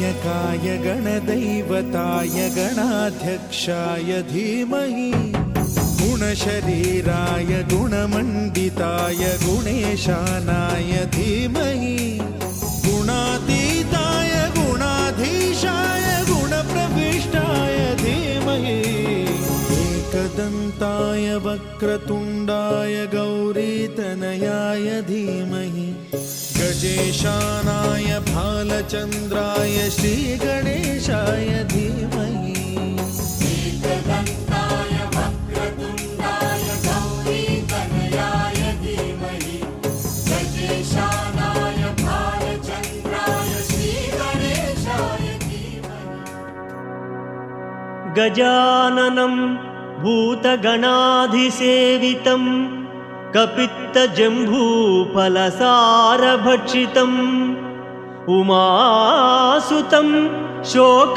गणनायकाय गणदैवताय गणाध्यक्षाय धीमहि गुणशरीराय गुणमण्डिताय गुणेशानाय धीमहि गुणातीताय गुणाधीशाय गुणप्रविष्टाय धीमहि एकदन्ताय वक्रतुण्डाय गौरीतनयाय धीमहि गजेशानाय भालचन्द्राय श्रीगणेशाय धीमहि एकदन्ताय वक्रतुण्डाय गौरीतनयाय धीमहि गजेशानाय भालचन्द्राय श्रीगणेशाय धीमहि। गजाननं भूतगणाधिसेवितं कपित्तजम्बूफलसारभक्षितम् उमासुतं शोकविनाशकारणं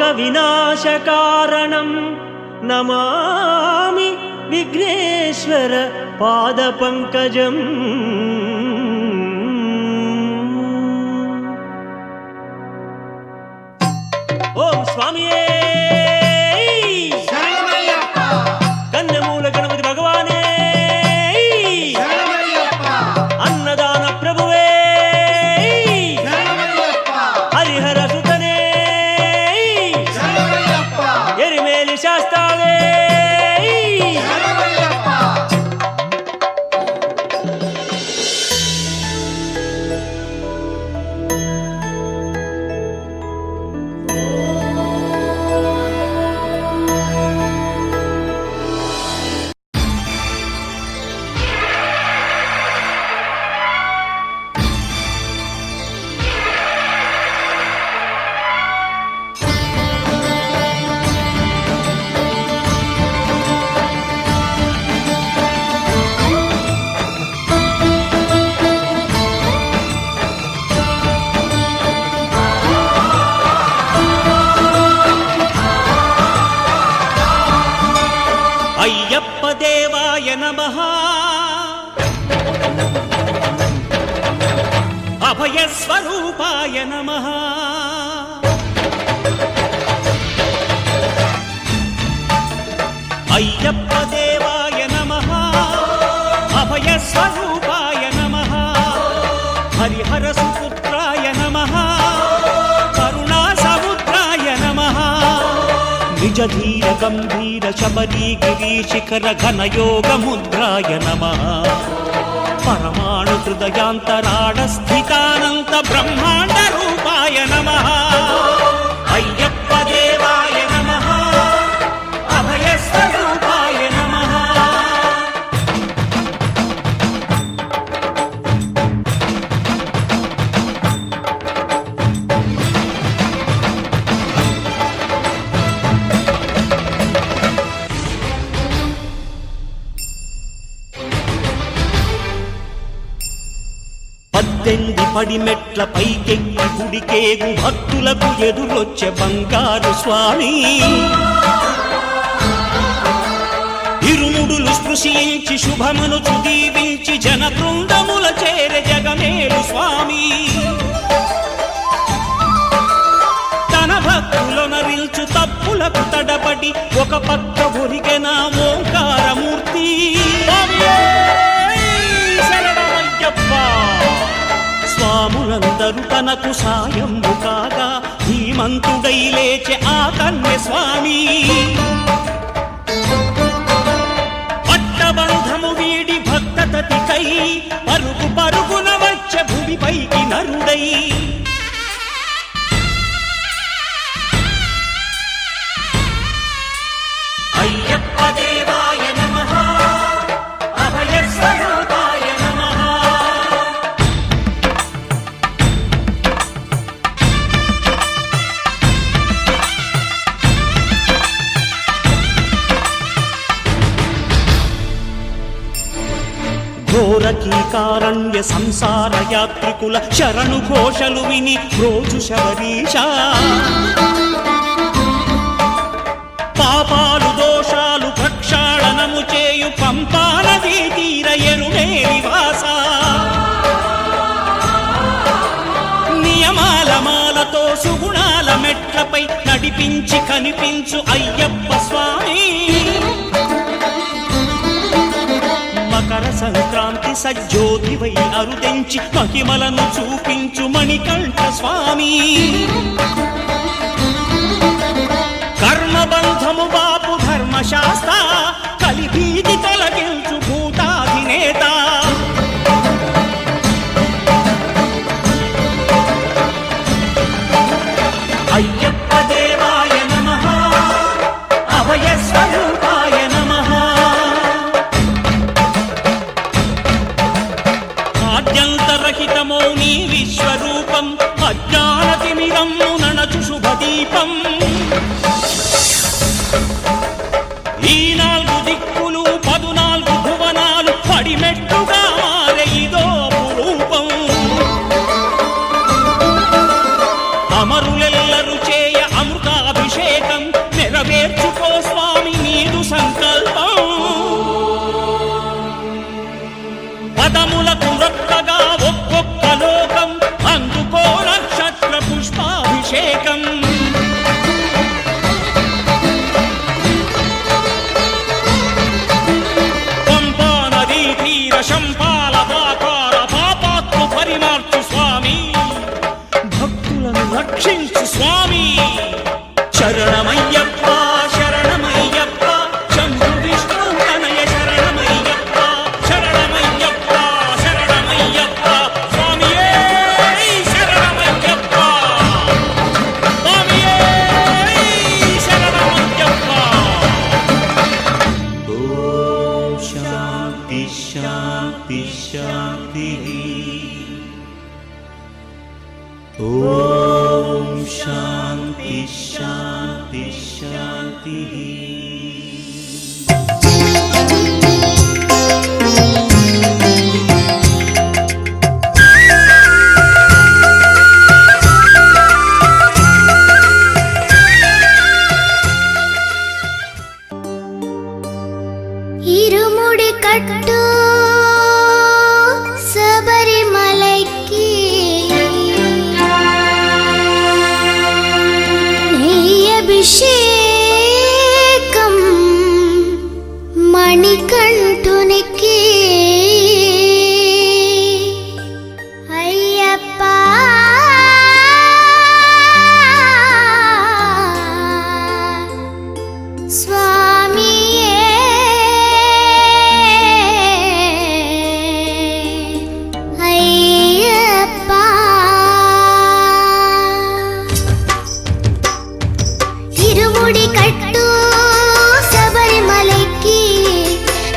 नमामि विघ्नेश्वर पादपङ्कजम्। ओम स्वामिये अय्यप्प देवाय नमः अभयस्वरूपाय नमः अय्यप्प देवाय नमः अभयस्वरूपाय नमः हरिहरसुपुत्राय नमः करुणासमुद्राय नमः निजधीर गंभीर शबरी गिरीशिखर घनयोग मुद्राय नमः परमाणु हृदयांतराळ स्थितानंत ब्रह्मांड रूपाय नमः अय्यप्प देवाय नमः अभय स्वरूपाय नमः। పద్దెనిమిది పడిమెట్ల పైకెక్కి గుడికేగు భక్తులకు ఎదురొచ్చే బంగారు స్వామి ఇరుముడులు స్పృశించి శుభమును దీవించి జన బృందముల చేరే జగమేలు స్వామి తన భక్తులనరిల్చు తప్పులకు తడబడి ఒక పక్క ఒరిగెన ఓంకారమూర్తి స్వాములందరూ తనకు సాయము కాగా ధీమంతుడై లేచే ఆ కన్య స్వామి పట్టబంధము వీడి భక్తతతికై పరుగు పరుగున వచ్చే భూమిపైకి నరుడై అయ్యప్ప దేవాయ నమః అభయ స్వరూపాయ నమః। ఘోరకీకారణ్య సంసార యాత్రికుల శరణు ఘోషలు విని రోజు శబరీష పాపాలు దోషాలు ప్రక్షాళనము చేయు పంపా నదీ తీర ఎరుమే నివాస నియమాల మాలతో సుగుణాల మెట్లపై నడిపించి కనిపించు అయ్యప్ప స్వామి. మకర సంక్రాంతి సజ్జోతివై అరుదెంచి మహిమలను చూపించు మణికంఠ స్వామి. కర్మబంధము బాపు ధర్మశాస్త్ర కలిభీతి తొలగించు భూతాధినేత. అయ్యప్ప దేవాయ నమః అభయ స్వరూపాయ నమః. ఆద్యంతరహితమో నీ విశ్వరూపం అజ్ఞానతిమిరము నణచు శుభదీపం. ఈ 4 దిక్కులు 14 భువనాలు పడిమెట్టుగా మారే ఇదో అపురూపం. అమరులెల్లరు చేయ అమృతాభిషేకం నెరవేర్చుకో స్వామి నీదు సంకల్పం. పదములకు రొక్కగా ఒక్కొక్క లోకం అందుకో నక్షత్ర పుష్పాభిషేకం. పంపా నదీ తీర శంపాల దాకార పాపాత్ము పరిమార్చు స్వామి. భక్తులను రక్షించు స్వామి. శరణమయ్యప్ప శరణమయ్యప్ప శంభు విష్ణు తనయ శరణమయ్యప్ప. శరణమయ్యప్ప శరణమయ్యప్ప స్వామియే శరణమయ్యప్ప. స్వామియే శరణమయ్యప్ప. ఓం శాంతి శాంతి శాంతి. ఓం శాంతి శాంతి శాంతి. ఇరుముడి కట్టు శబరిమలైకి నెయ్యభిషేకం మణికంఠునికి. అయ్యప్ప స్వామియే అయ్యప్ప. ఇరుముడి కట్టు శబరిమలైకి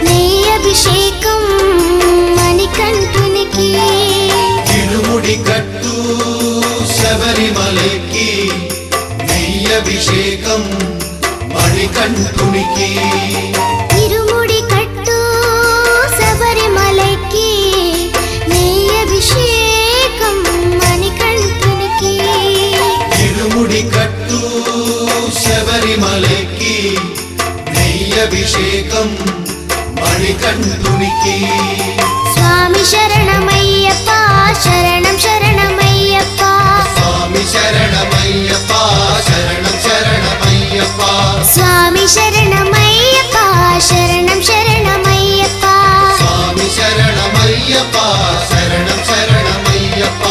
నెయ్యభిషేకం మణికంఠునికి. ఇరుముడి కట్టు శబరిమలైకి నెయ్యభిషేకం మణికంఠునికి. ఇరుముడి కట్టు శబరిమలైకి నెయ్యభిషేకం మణికంఠునికి. ఇరుముడి కట్టు శబరిమలైకి నెయ్యభిషేకం మణికంఠునికి. స్వామి శరణమయ్యప్ప శరణం శరణమయ్యప్ప. స్వామి శరణమయ్యప్ప శరణం శరణమయ్యప్ప. స్వామి శరణమయ్యప్ప శరణం శరణమయ్యప్ప. స్వామి శరణమయ్యప్ప శరణం శరణమయ్యప్ప.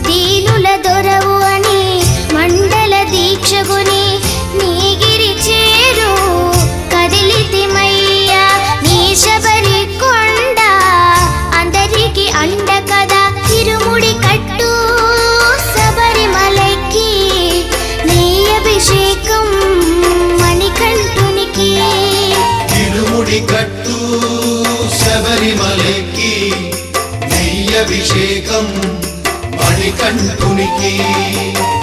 దీనుల దొరవు అని మండల దీక్షగుని నీగిరి చేరు కదిలితిమయ్యా. నీ శబరి కొండ అందరికి అండ కదా. ఇరుముడి కట్టు శబరిమలైకి నెయ్యభిషేకం మణికంఠునికి. ఇరుముడి కట్టు శబరిమలైకి నెయ్యభిషేకం మణికంఠునికి.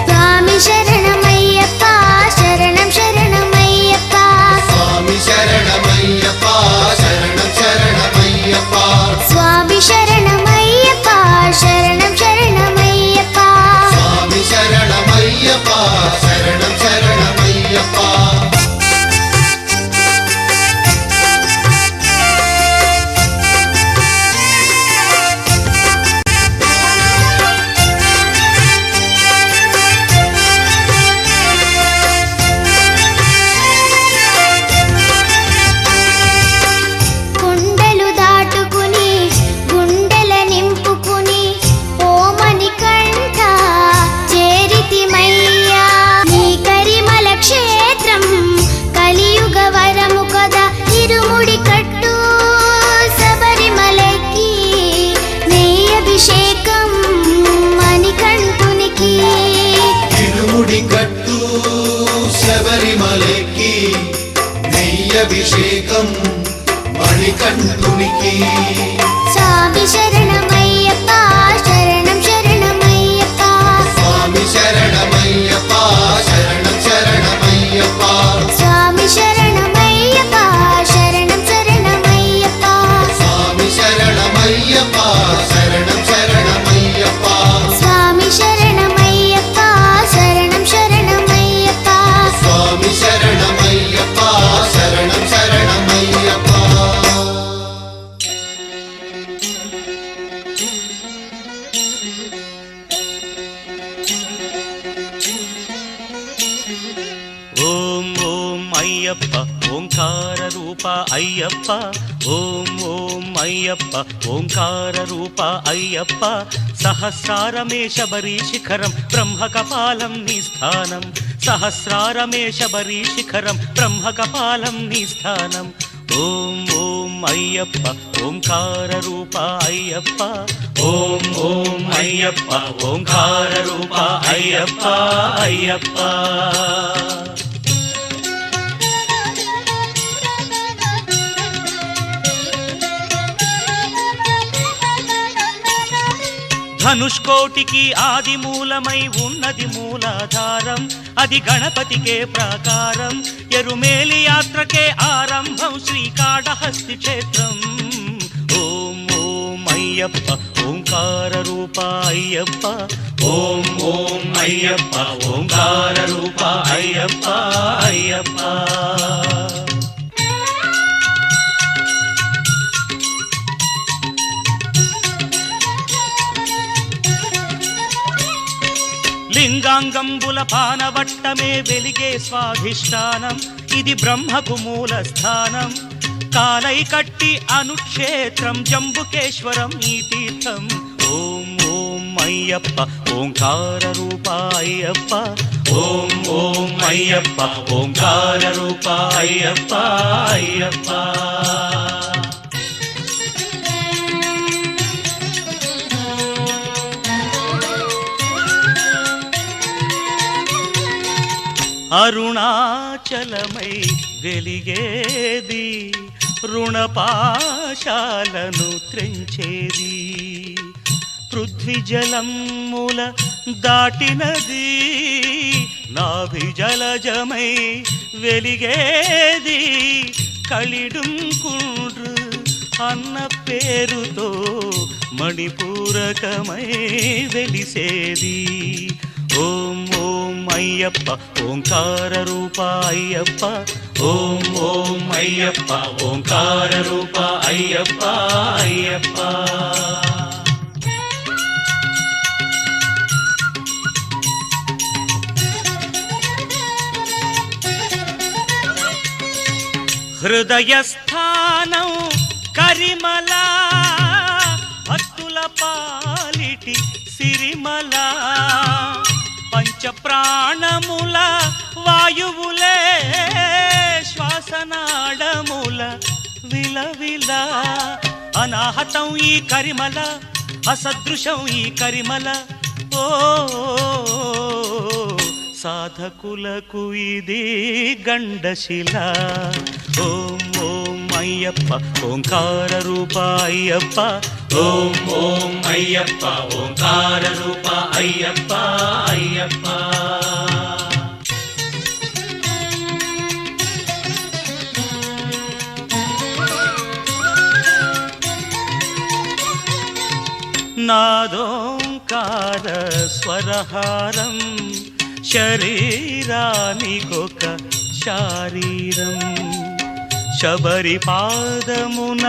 స్వామి శరణమయ్యప్ప శరణం శరణమయ్యప్ప. స్వామి శరణమయ్యప్ప శరణం శరణమయ్యప్ప. స్వామి శరణమయ్యప్ప శరణం శరణమయ్యప్ప. అభిషేకం మణికంఠునికి స్వామి శరణమయ్యప్ప శరణం శరణమయ్యప్ప స్వామి శరణమయ్యప్ప శరణం శరణమయ్యప్ప స్వామి శరణమయ్యప్ప శరణం శరణమయ్యప్ప స్వామి శరణమయ్యప్ప శరణం శరణమయ్యప్ప స్వామి శరణమయ్యప్ప శరణం శరణమయ్యప్ప స్వామి శరణమయ్యప్ప శరణం శరణమయ్యప్ప ఓం ఓం అయ్యప్ప ఓంకార రూప అయ్యప్ప ఓం ఓం అయ్యప్ప ఓంకార రూప అయ్యప్ప సహస్రారమే శబరి శిఖరం బ్రహ్మకపాలం నీ స్థానం సహస్రారమే శబరి శిఖరం బ్రహ్మకపాలం నీ స్థానం ఓం ఓం అయ్యప్ప ఓంకార రూప అయ్యప్ప ఓం ఓం అయ్యప్ప ఓంకార రూప అయ్యప్ప అయ్యప్ప ధనుష్కోటికి ఆది మూలమై ఉన్నది మూలాధారం అది గణపతికే ప్రాకారం ఎరుమేలి యాత్రకే ఆరంభం శ్రీకాళహస్తి క్షేత్రం ఓం ఓం అయ్యప్ప ఓంకార రూప అయ్యప్ప ఓం ఓం అయ్యప్ప ఓంకార రూప అయ్యప్ప అయ్యప్ప లింగాంగంబుల పానవట్టమే వెలిగే స్వాధిష్టానం ఇది బ్రహ్మకు మూల స్థానం కాలై కట్టి అనుక్షేత్రం జంబుకేశ్వరం ఈ తీర్థం ఓం ఓం అయ్యప్ప ఓంకార రూప అయ్యప్ప ఓం ఓం అయ్యప్ప ఓంకార రూప అయ్యప్ప అయ్యప్ప అరుణాచలమై వెలిగేది రుణపాశాలను త్రెంచేది పృథ్వీజలముల దాటినది నాభిజలజమై వెలిగేది కలిడుంకుండ్రు అన్న పేరుతో మణిపూరకమై వెలిసేది ఓం ఓం అయ్యప్ప ఓంకార రూప అయ్యప్ప ఓం ఓం అయ్యప్ప ఓంకార రూప అయ్యప్ప అయ్యప్ప హృదయస్థానం కరిమల భక్తుల పాలిటి సిరిమల పంచప్రాణముల వాయువులే శ్వాసనాడముల విలవిల అనాహతం ఈ కరిమల అసదృశం ఈ కరిమల ఓ సాధకులకు ఇది గండశిల ఓం ఓం అయ్యప్ప ఓంకార రూప అయ్యప్ప ఓం ఓం అయ్యప్ప ఓంకార రూప అయ్యప్ప అయ్యప్ప నాదోంకార స్వరహారం శరీరానికొక శారీరం శబరి పాదమున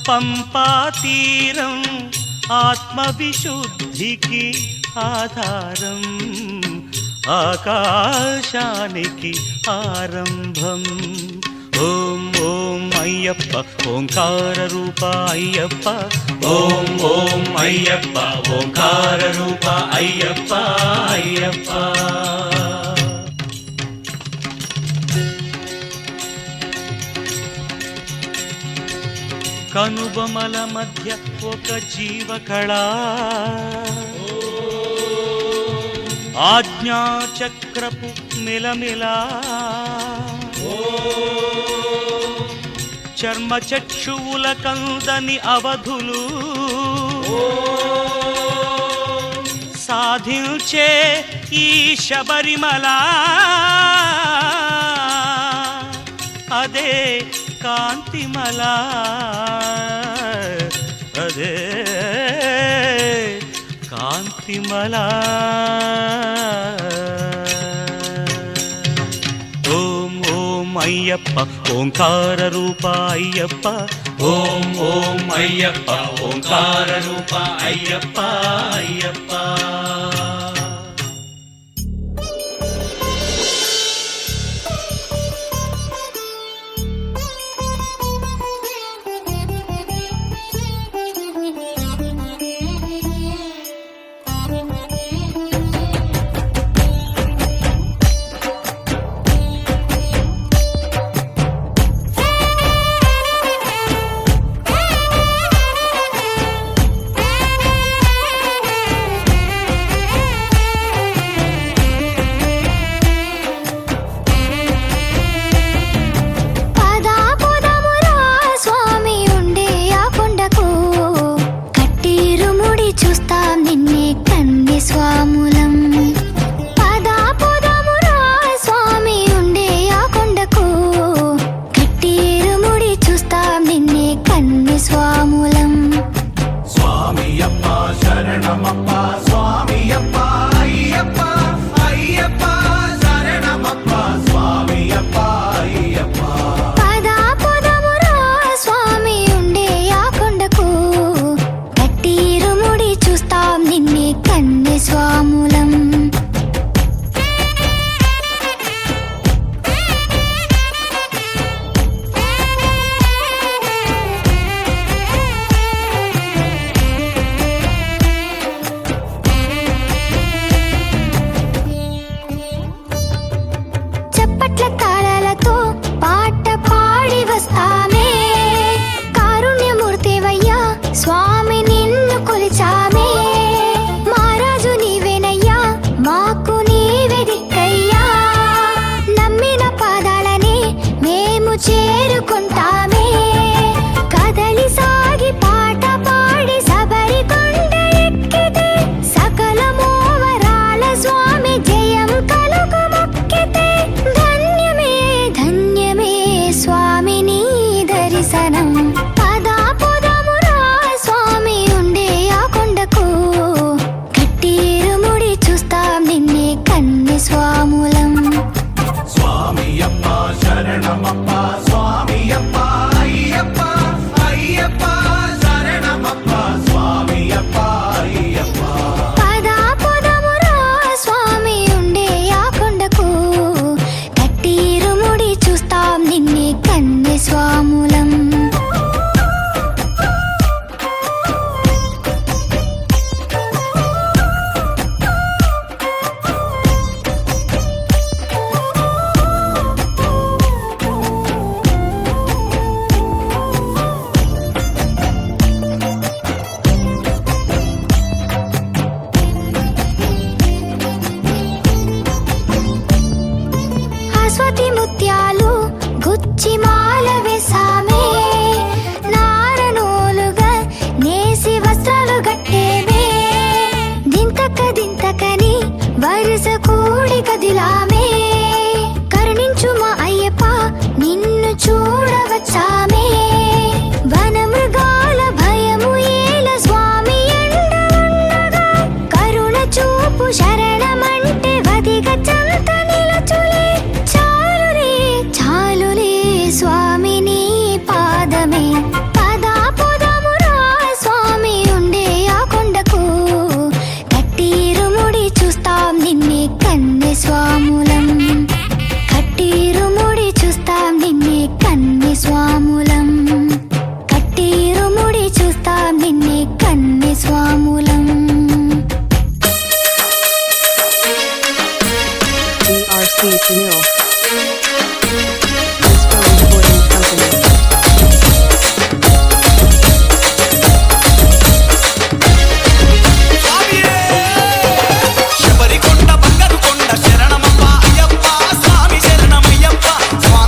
పంపాతీరం ఆత్మవిశుద్ధికి ఆధారం ఆకాశానికి ఆరంభం ఓం ఓం అయ్యప్ప ఓంకార రూప అయ్యప్ప ఓం ఓం అయ్యప్ప ఓంకార రూప అయ్యప్ప అయ్యప్ప కనుబొమల మధ్య ఒక జీవకళ ఆజ్ఞాచక్రపు మిలమిలా చర్మ చక్షువుల కందని అవధులు సాధించే ఈ శబరిమల అదే కాంతిమల అదే కాంతిమల ఓం ఓం అయ్యప్ప ఓంకార రూప అయ్యప్ప ఓం ఓం అయ్యప్ప ఓంకార రూప అయ్యప్ప అయ్యప్ప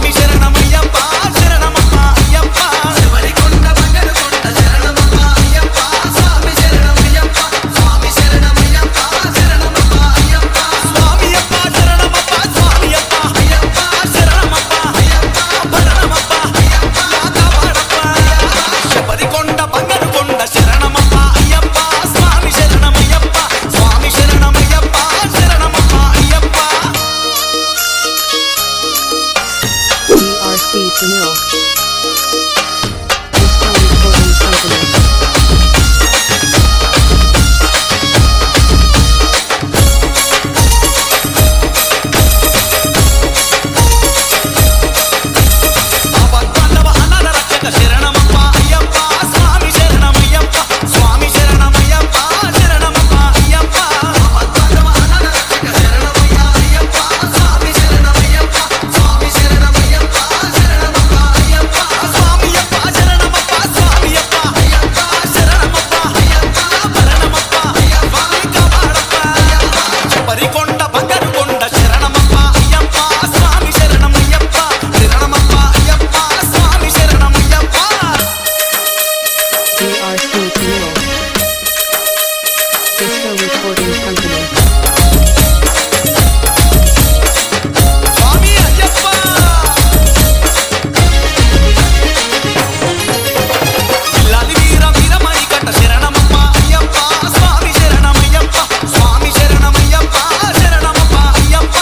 శరణమయ్యప్ప DRC Sunil. Disco Recording Company. స్వామి అయ్యప్ప లాలి వీర వీరమణి కట్ట శరణమప్ప అయ్యప్ప స్వామి శరణమయ్యప్ప స్వామి శరణమయ్యప్ప శరణమప్ప అయ్యప్ప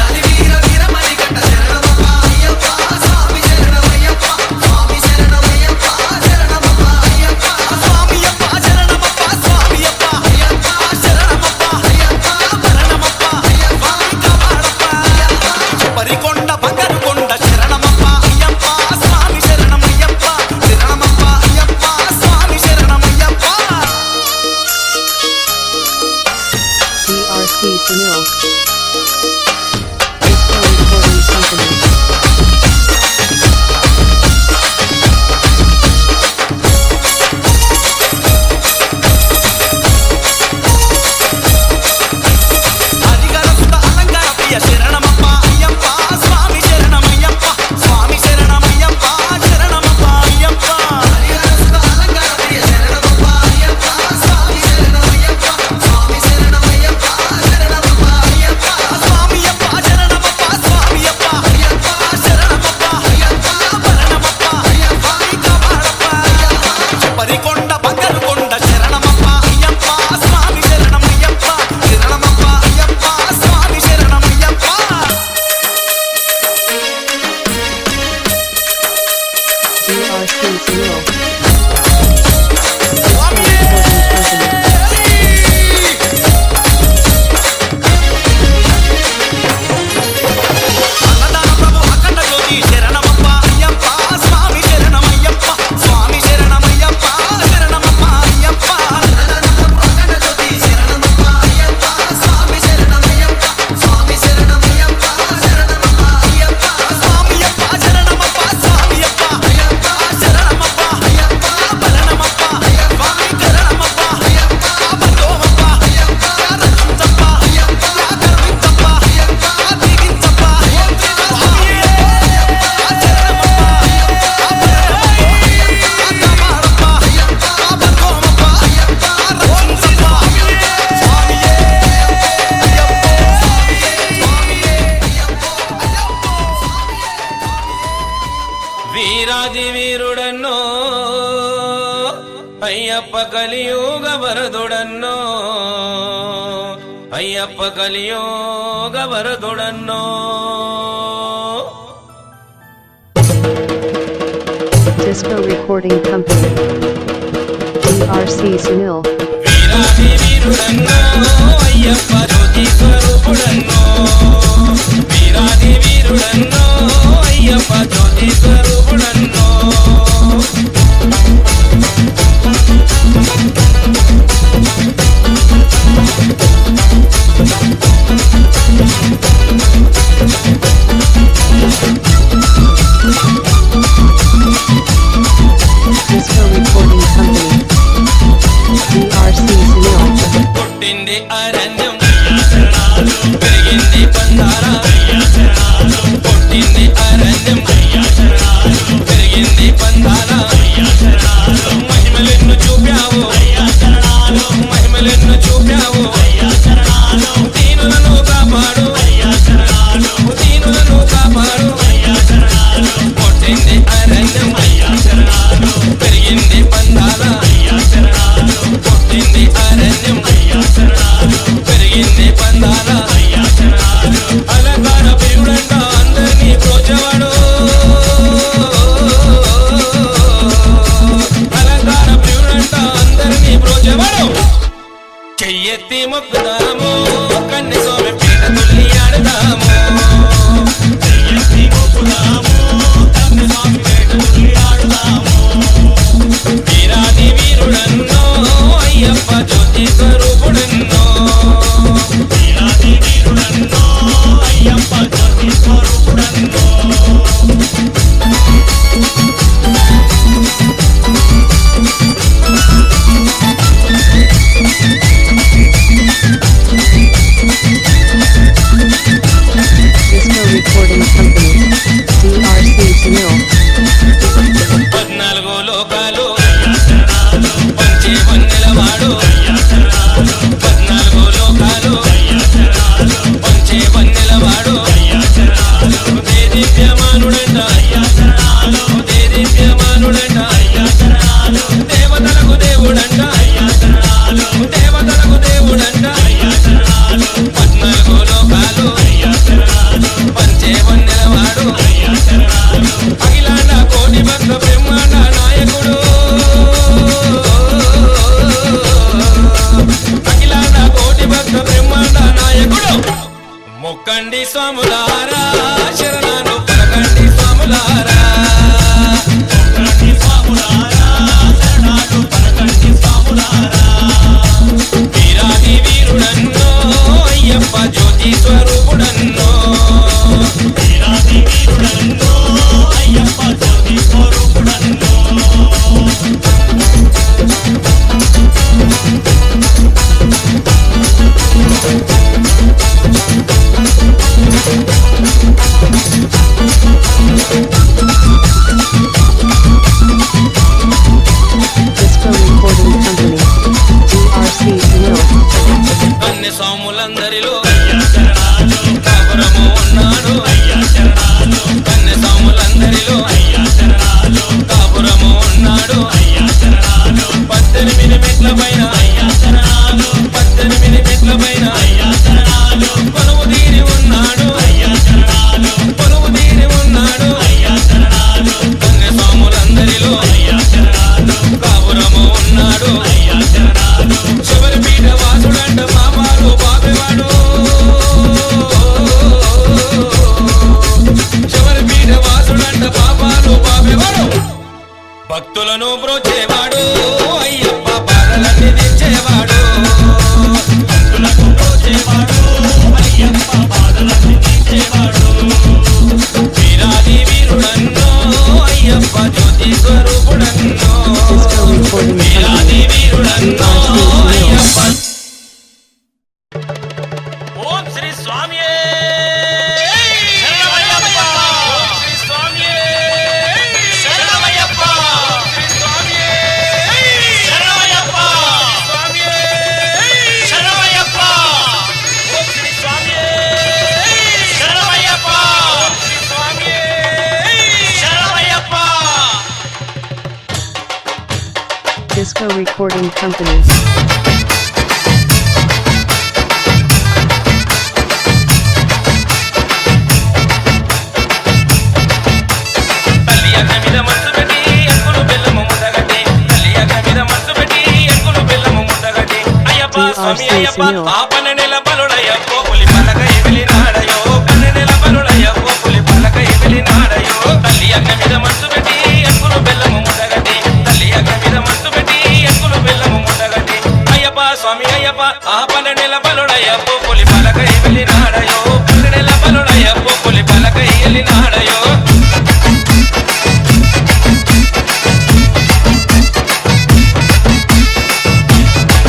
లాలి వీర వీరమణి కట్ట శరణమప్ప అయ్యప్ప స్వామి శరణమయ్యప్ప స్వామి శరణమయ్యప్ప శరణమప్ప అయ్యప్ప స్వామియప్ప శరణమప్ప స్వామియప్ప అయ్యప్ప శరణమప్ప అయ్యప్ప శరణమప్ప అయ్యప్ప కాపాడప్ప పరికొండ బంగారు కొండ శరణమప్ప అయ్యప్ప స్వామి శరణమయ్యప్ప శరణమప్ప అయ్యప్ప స్వామి శరణమయ్యప్ప DRC Sunil. Disco Recording Company. అధికార సుత అలంకార ప్రియ శరణమప్ప అయ్యప్ప స్వామి శరణమయ్యప్ప స్వామి శరణమయ్యప్ప శరణమప్ప అయ్యప్ప అధికార సుత అలంకార ప్రియ శరణమప్ప అయ్యప్ప స్వామి శరణమయ్యప్ప స్వామి శరణమయ్యప్ప శరణమప్ప అయ్యప్ప స్వామియప్ప శరణమప్ప స్వామియప్ప అయ్యప్ప శరణమప్ప అయ్యప్ప శరణమప్ప అయ్యప్ప కాపాడప్ప పరికొండ బంగారు కొండ శరణమప్ప అయ్యప్ప స్వామి శరణమయ్యప్ప శరణమప్ప అయ్యప్ప స్వామి శరణమయ్యప్ప DRC Sunil. స్వామియే అన్నదాన ప్రభు అఖండ జ్యోతి శరణమప్ప అయ్యప్ప స్వామి శరణమయ్యప్ప స్వామి శరణమయ్యప్ప శరణమప్ప అయ్యప్ప అన్నదాన ప్రభు అఖండ జ్యోతి శరణమప్ప అయ్యప్ప స్వామి శరణమయ్యప్ప స్వామి శరణమయ్యప్ప శరణమప్ప అయ్యప్ప స్వామియప్ప శరణమప్ప స్వామియప్ప అయ్యప్ప శరణమప్ప అయ్యప్ప శరణమప్ప అయ్యప్ప శరణమప్ప అయ్యప్ప బంధోమప్ప అయ్యప్ప రక్షించప్ప అయ్యప్ప కరుణించప్ప అయ్యప్ప దీవించప్ప స్వామియే శరణమప్ప కాపాడప్ప అయ్యప్ప బంధోమప్ప అయ్యప్ప రక్షించప్ప స్వామియే వీరాది వీరుడన్నో అయ్యప్ప కలియుగ వరదుడన్నో అయ్యప్ప కలియుగ వరదుడన్నో Disco Recording Company. DRC Sunil. వీరాది వీరుడన్నో అయ్యప్ప జ్యోతి స్వరూపుడన్నో వీరాది వీరుడన్నో అయ్యప్ప జ్యోతి స్వరూపుడన్నో Disco Recording Company. DRC Sunil. పుట్టింది అరణ్యం పెరిగింది పందార పుట్టింది అరణ్యం పెరిగింది పందార మహిమలెన్ను చూపావు మహిమలెన్ను చూపావు దీనులను కాపాడు దీనులను కాపాడు పుట్టింది అరణ్యం పెరిగింది పందాల పుట్టింది అరణ్యం పెరిగింది పందాల అలంకార ప్రియుడంట అందరినీ ప్రోచవాడు అలంకార ప్రియుడంట అందరినీ ప్రోచవాడు చెయ్యెత్తి మొక్కుదాము కన్నె స్వామి పీట తుల్లి ఆడదాము చెయ్యెత్తి మొక్కుదాము కన్నె స్వామి పీట తుల్లి ఆడదాము వీరాది వీరుడన్నో అయ్యప్ప జ్యోతి స్వరూపుడన్నో వీరాది వీరుడన్నో అయ్యప్ప జ్యోతి స్వరూపుడన్నో నిలవాడు 14 లోకాలు పంచే వన్నెలవాడు దేదీప్యమానుడంట దేదీప్యమానుడంట దేవతలకు దేవుడంట దేవతలకు దేవుడంట 14 లోకాలు పంచే వన్నెలవాడు అఖిలాండ కోటి భక్త బ్రహ్మాండ నాయకుడు అఖిలాండ కోటి భక్త బ్రహ్మాండ నాయకుడు మొక్కండి స్వాములారా శరణాలు పలకండి స్వాములారా వీరాది వీరుడన్నో అయ్యప్ప జ్యోతి స్వరూపుడన్నో Disco Recording Company. DRC Sunil. అన్ని స్వాములందరిలో కాపురము ఉన్నాడు అన్ని స్వాములందరిలో కాపురము ఉన్నాడు 18 మెట్ల పైన 18 మెట్ల పైన కొలువు తీరి ఉన్నాడు కొలువు తీరి ఉన్నాడు అన్ని స్వాములందరిలో కాపురము ఉన్నాడు శబరి పీఠ వాసుడంట పాపాలు పాపేవాడు శబరి పీఠ వాసుడంట పాపాలు పాపేవాడు భక్తులను బ్రోచేవాడు అయ్యప్ప బాధలన్నీ తెచ్చేవాడు భక్తులకు బ్రోచేవాడు అయ్యప్ప బాధలన్నీ తెచ్చేవాడు వీరాది వీరుడన్నో అయ్యప్ప జ్యోతి స్వరూపుడన్నో Disco Recording వీరాది Company. వీరుడన్నో DRC Ayyappa Sunil. ఓం శ్రీ స్వామియే శరణమయ్యప్ప ఓం శ్రీ స్వామియే శరణమయ్యప్ప శ్రీ స్వామియే శరణమయ్యప్ప స్వామియే శరణమయ్యప్ప ఓం శ్రీ స్వామియే శరణమయ్యప్ప ఓం శ్రీ స్వామియే శరణమయ్యప్ప Disco Recording Company. తల్లి అక్క మీద మనసు పెట్టి ఎక్కులు బెల్లము ముద్దగట్టి తల్లి అక్క మీద మనసు పెట్టి ఎక్కులు బెల్లము ముద్దగట్టి అయ్యప్ప స్వామి అయ్యప్ప ఆ 12 బలుడయ్యప్పో పులి పలకై వెళ్ళినాడయో 12 బలుడయ్యప్పో పులి పలకై వెళ్ళినాడయో తల్లి అక్క మీద మనసు పెట్టి ఎక్కులు బెల్లము ముద్దగట్టి తల్లి అక్క మీద మనసు పెట్టి ఎక్కులు బెల్లము ముద్దగట్టి అయ్యప్ప స్వామి అయ్యప్ప ఆ 12 బలుడయ్యప్పో పులి పలకై వెళ్ళినాడయో 12 బలుడయ్యప్పో పులి పలకై వెళ్ళినాడయో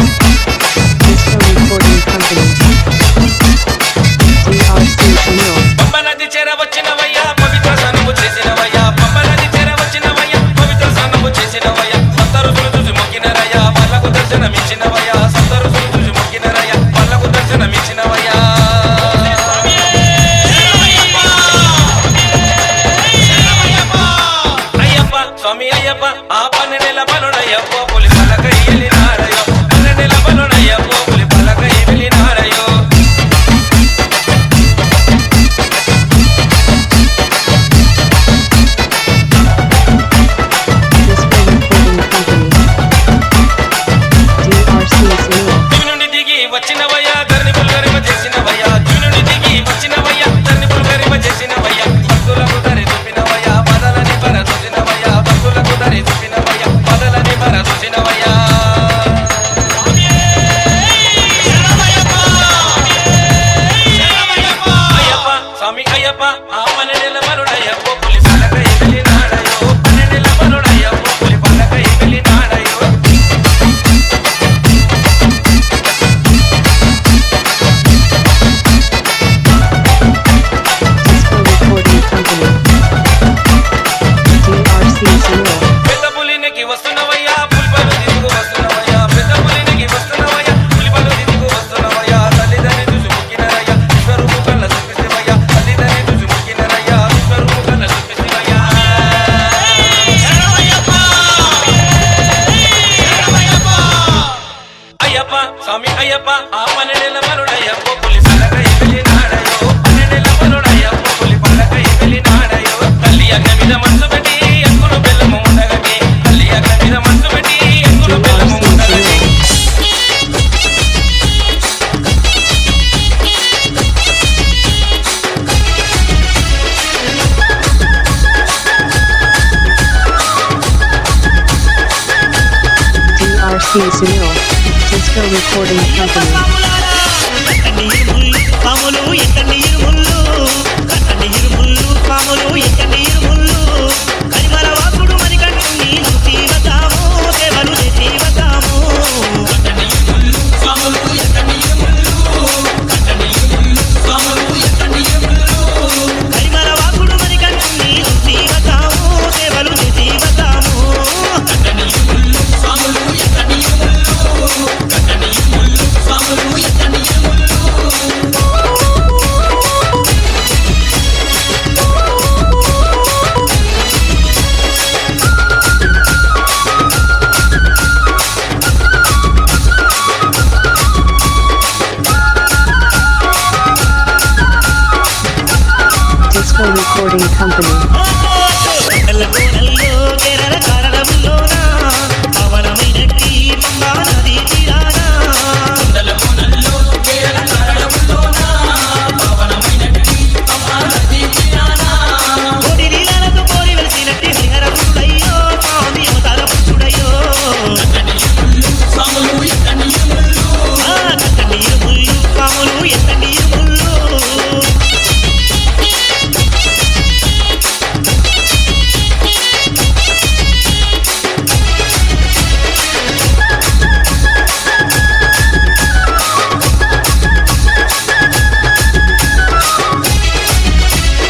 Disco Recording Company. DRC Sunil. పంపనది చేర వచ్చినవయ్యా పవిత్ర స్నానము చేసినవయ్యా పంపనది చేర వచ్చినవయ్యా పవిత్ర స్నానము చేసినవయ్యా 70 రోజులు చూసి మొక్కినరయ్యా వాళ్ళకు దర్శనమిచ్చినవయ్యా 70 రోజులు చూసి మొక్కినరయ్యా Sunil. Disco Recording Company. కట్టండి ఇరుముళ్ళు పాములు ఎక్కండి ఇరుముళ్ళు కట్టండి ఇరుముళ్ళు పాములు ఎక్కండి ఇరుముళ్ళు కరిమల వాసుడు మరికంటుని చూసి వద్దాము సేవలు చేసి వద్దాము కట్టండి ఇరుముళ్ళు పాములు ఎక్కండి ఇరుముళ్ళు కట్టండి ఇరుముళ్ళు పాములు ఎక్కండి ఇరుముళ్ళు కరిమల వాసుడు మరికంటుని చూసి వద్దాము సేవలు చేసి వద్దాము కట్టండి ఇరుముళ్ళు పాములు ఎక్కండి ఇరుముళ్ళు కట్టండి ఇరుముళ్ళు పాములు ఎక్కండి ఇరుముళ్ళు Disco Recording Company. నల్లగోనల్లో Kerala కారణంలోన పవనమైనట్టి Pamba నది తీరాన నల్లగోనల్లో కేరళ కారణంలోన పవనమైనట్టి పంబా నది తీరాన కోటి నీళ్ళతో కోరి వెలిసినట్టి హరిహర పురుడయ్యో స్వామి అవతార పురుషుడయ్యో కట్టండి ఇరుముళ్ళు పాములు ఎక్కండి ఇరుముళ్ళు కట్టండి ఇరుముళ్ళు పాములు ఎక్కండి ఇరుముళ్ళు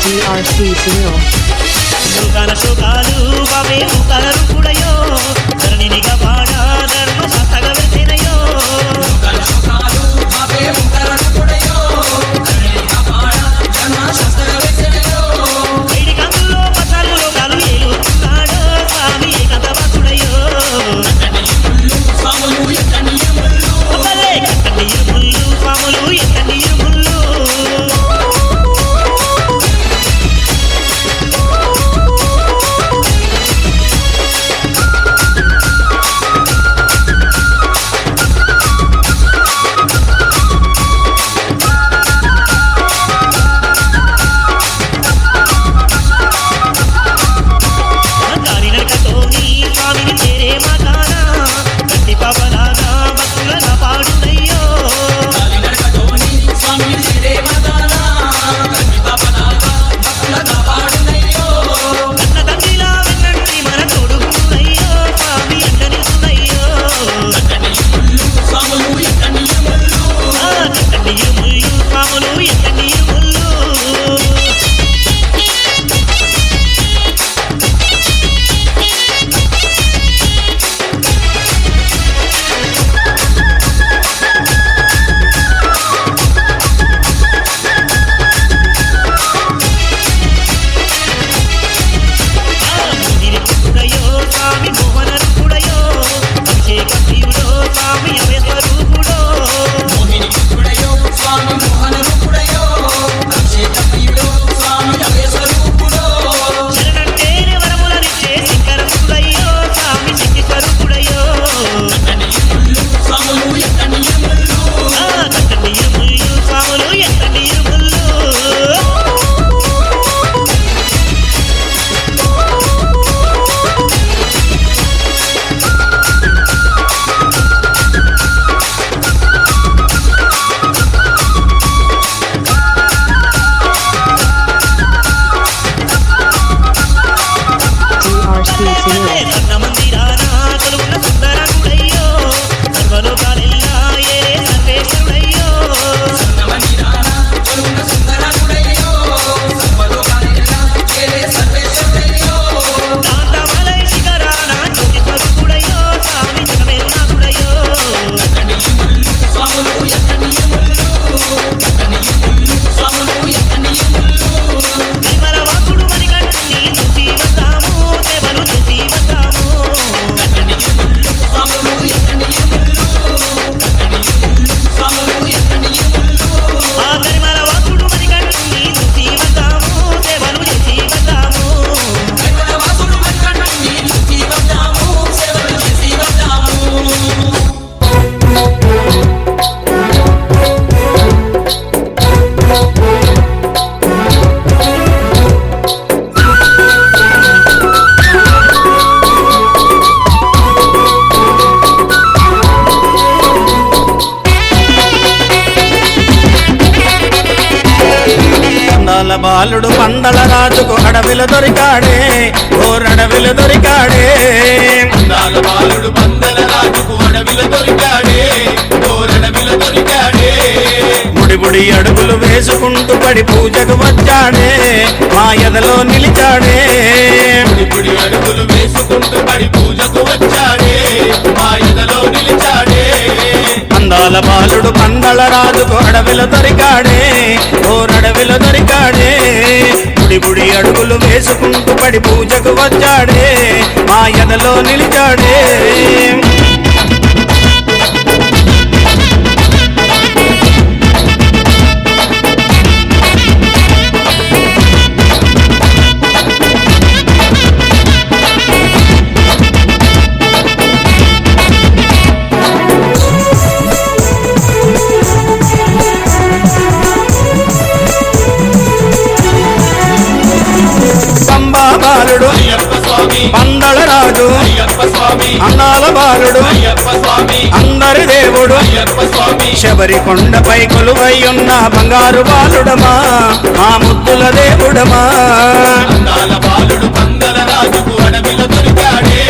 DRC Sunil. శోకాల శోకాలు బాబే ముఖాల రూపుడయో ధరణినిగా పాడ ధర్మ శాస్త్రగా వెలిసినయో శోకాల శోకాలు బాబే ముఖాల రూపుడయో ధరణినిగా పాడ ధర్మ శాస్త్రగా వెలిసినయో ఐడి కందులో పసాలు లోకాలు ఏలుతున్నాడు స్వామి ఏకాంత వాసుడయో కట్టండి ఇరుముళ్ళు పాములు ఎక్కండి ఇరుముళ్ళు కట్టండి ఇరుముళ్ళు పాములు ఎక్కండి ఇరుముళ్ళు బాలుడు పందల రాజుకు అడవిలో దొరికాడే ఓరడవిలో దొరికాడే అందాల బాలుడు పందల రాజుకు అడవిలో దొరికాడే ఓరడవిలో దొరికాడే బుడి బుడి అడుగులు వేసుకుంటూ పడి పూజకు వచ్చాడే మా ఎదలో నిలిచాడే ఇప్పుడు అడుగులు వేసుకుంటూ పడి పూజకు వచ్చాడే మా ఎదలో నిలిచాడే అందాల బాలుడు పందల రాజుకు అడవిలో దొరికాడే ఓరడవిలో దొరికాడే బుడి బుడి అడుగులు వేసుకుంటూ పడి పూజకు వచ్చాడే మా ఎదలో నిలిచాడే పంబా బాలుడు అయ్యప్ప స్వామి పందల రాజు అయ్యప్ప స్వామి అందాల బాలుడు అయ్యప్ప స్వామి అందరి దేవుడు అయ్యప్ప స్వామి శబరి కొండపై కొలువై ఉన్న బంగారు బాలుడమా మా ముద్దుల దేవుడమా అందాల బాలుడు పందల రాజుకు అడవిలో దొరికాడే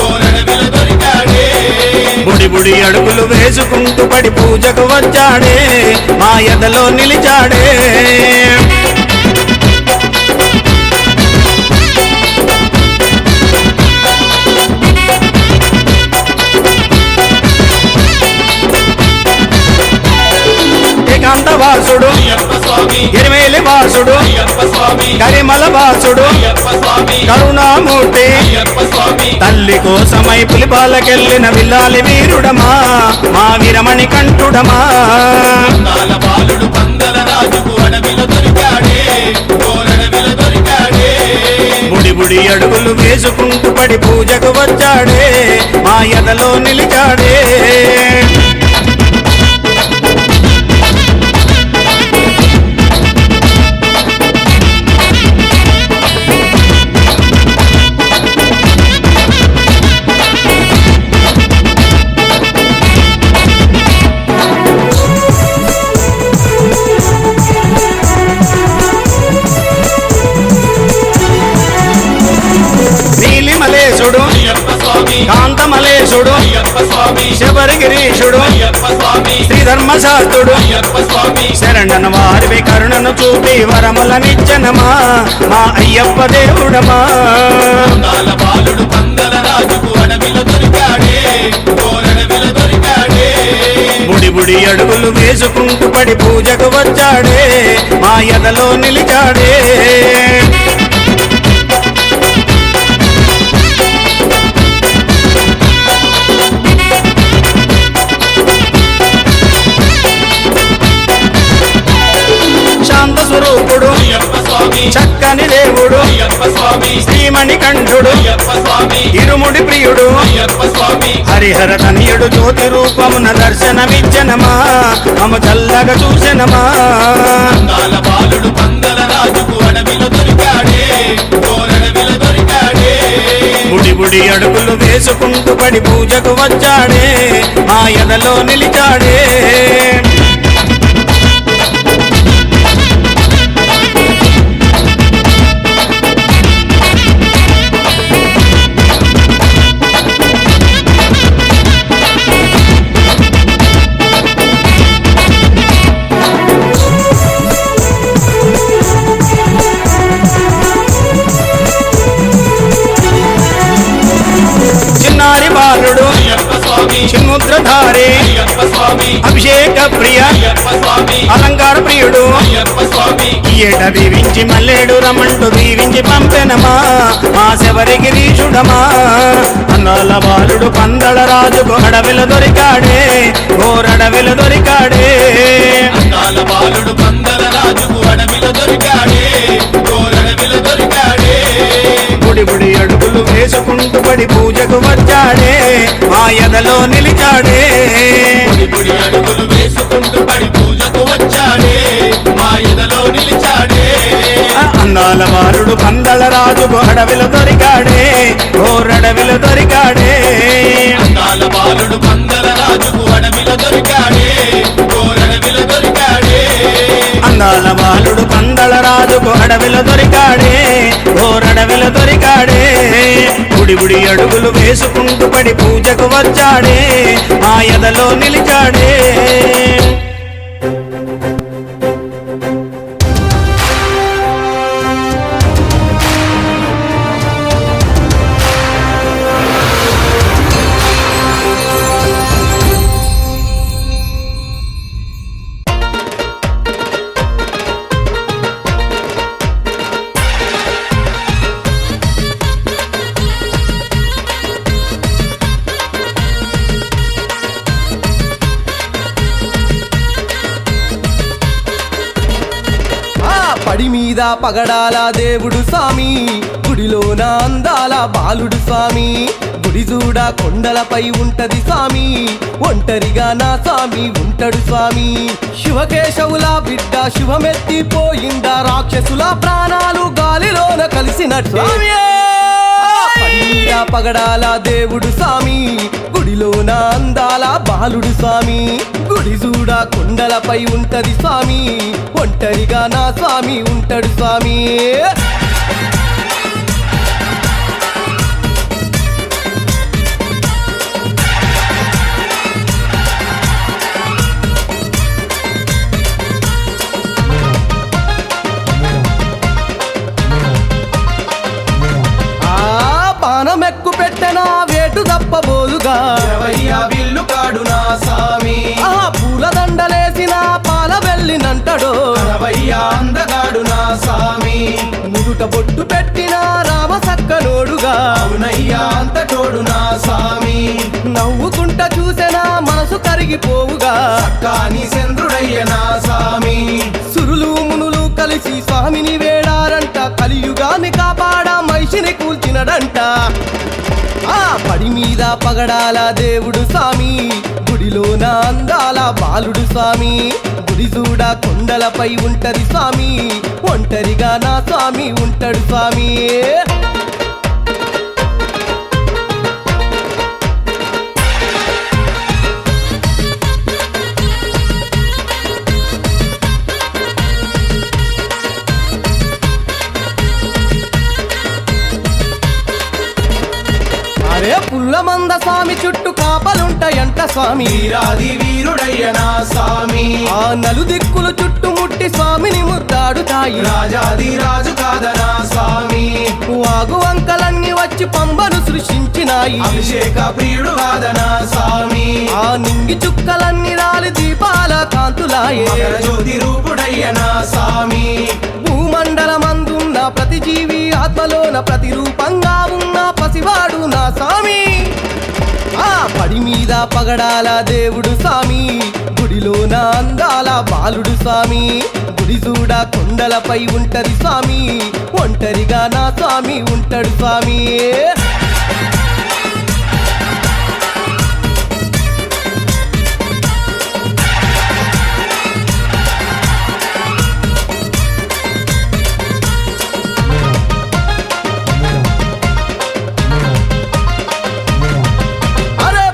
ఓరడవిలో దొరికాడే బుడి బుడి అడుగులు వేసుకుంటూ పడి పూజకు వచ్చాడే మా ఎదలో నిలిచాడే ఏకాంతవాసుడు అయ్యప్ప స్వామి ఎరిమేలి వాసుడు అయ్యప్ప స్వామి కరిమల వాసుడు అయ్యప్ప స్వామి కరుణామూర్తి అయ్యప్ప స్వామి తల్లి కోసమై పులిపాలకెళ్ళిన విల్లాలి వీరుడమా మా వీరమణి కంఠుడమా అందాల బాలుడు పందల రాజుకు అడవిలో దొరికాడే ఓరడవిలో దొరికాడే బుడి బుడి అడుగులు వేసుకుంటూ పడి పూజకు వచ్చాడే మా ఎదలో నిలిచాడే నీలిమలేశుడు అయ్యప్ప స్వామి కాంతమలేశుడు అయ్యప్ప స్వామి శబరిగిరీశుడు అయ్యప్ప స్వామి శ్రీధర్మశాస్త్రుడు అయ్యప్ప స్వామి శరణను వారివి కరుణను చూపి వరములనిచ్చనమా మా అయ్యప్ప దేవుడమా అందాల బాలుడు పందల రాజుకు అడవిలో దొరికాడే ఓరడవిలో దొరికాడే బుడి బుడి అడుగులు వేసుకుంటూ పడి పూజకు వచ్చాడే మా ఎదలో నిలిచాడే శాంత స్వరూపుడు అయ్యప్ప స్వామి చక్కని దేవుడు అయ్యప్ప స్వామి శ్రీమణి కంఠుడు అయ్యప్ప స్వామి ఇరుముడి ప్రియుడు అయ్యప్ప స్వామి హరిహర తనయుడు జ్యోతి రూపమున దర్శనమిచ్చనమా మమ చల్లగా చూసెనమా అందాల బాలుడు పందల రాజుకు అడవిలో దొరికాడే ఓరడవిలో దొరికాడే బుడి బుడి అడుగులు వేసుకుంటూ పడి పూజకు వచ్చాడే మా ఎదలో నిలిచాడే చిన్నారి బాలుడు అయ్యప్ప స్వామి చిన్ముద్రధారి అయ్యప్ప స్వామి అభిషేక ప్రియ అయ్యప్ప స్వామి అలంకార ప్రియుడు అయ్యప్ప స్వామి ఏట దీవించి మల్లేడు రమంటూ దీవించి పంపెనమా మా శబరిగిరీషుడమా అందాల బాలుడు పందల రాజుకు అడవిలో దొరికాడే ఓరడవిలో దొరికాడే అందాల బాలుడు పందల రాజుకు అడవిలో దొరికాడే ఓరడవిలో దొరికాడే బుడి బుడి అడుగులు వేసుకుంటూ పడి పూజకు వచ్చాడే మా ఎదలో నిలిచాడే బుడి అడుగులు వేసుకుంటూ పడి పూజకు వచ్చాడే మా ఎదలో నిలిచాడే అందాల బాలుడు పందల రాజుకు అడవిలో దొరికాడే ఓరడవిలో దొరికాడే అందాల బాలుడు పందల రాజుకు అడవిలో దొరికాడే ఓరడవిలో దొరికాడే అందాల బాలుడు పందల పందల రాజుకు అడవిలో దొరికాడే ఓరడవిలో దొరికాడే గుడి గుడి అడుగులు వేసుకుంటూ పడి పూజకు వచ్చాడే ఆ ఎదలో నిలిచాడే పడి మీద పగడాల దేవుడు స్వామి గుడిలోన అందాల బాలుడు స్వామి గుడి చూడ కొండలపై ఉంటది స్వామి ఒంటరిగా నా స్వామి ఉంటాడు స్వామి శివకేశవుల బిడ్డ శివమెత్తిపోయిందా రాక్షసుల ప్రాణాలు గాలిలోన కలిసినట్టు పడి మీద పగడాల దేవుడు స్వామి గుడిలోన అందాల బాలుడు స్వామి గుడి చూడ కొండలపై ఉంటది స్వామి ఒంటరిగా నా స్వామి ఉంటాడు స్వామి బాణమెక్కు పెట్టనా వేటు తప్పబోలుగా విల్లు కాడు నా స్వామి పూల దండలేసిన పాల వెళ్ళినంటడో అందగాడు నా స్వామి ముదుట బొట్టు పెట్టిన రామ సక్కనోడుగా అవునయ్యా అంతటోడు నా స్వామి నవ్వుకుంట చూసెనా మనసు కరిగిపోవుగా కాని చంద్రుడయ్య నా స్వామి సురులు మునులు కలిసి స్వామిని వేడారంట కలియుగాన్ని కాపాడా మనిషిని కూల్చినడంట ఆ పడి మీద పగడాల దేవుడు స్వామి గుడిలోన అందాల బాలుడు స్వామి గుడి చూడ కొండలపై ఉంటది స్వామి ఒంటరిగా నా స్వామి ఉంటాడు స్వామి అరే పుల్లమంద స్వామి చుట్టూ కాపలుంటాయంట స్వామి వీరాది వీరుడయ్య నా స్వామి ఆ నలుదిక్కులు చుట్టుముట్టి స్వామిని ముద్దాడుతాయి రాజాది రాజు కాదనా స్వామి వాగు వంకలన్నీ వచ్చి పంబను సృష్టించినాయి అభిషేక ప్రియుడు కాదనా స్వామి ఆ నింగి చుక్కలన్నీ రాలి దీపాల కాంతులాయే మకర జ్యోతి రూపుడయ్య నా స్వామి భూమండలమందున్న ప్రతి జీవి ఆత్మలోన ప్రతిరూపంగా ఉన్న పసివాడు నా స్వామి ఆ పడి మీద పగడాల దేవుడు స్వామి గుడిలోన అందాల బాలుడు స్వామి గుడి చూడ కొండలపై ఉంటది స్వామి ఒంటరిగా నా స్వామి ఉంటాడు స్వామి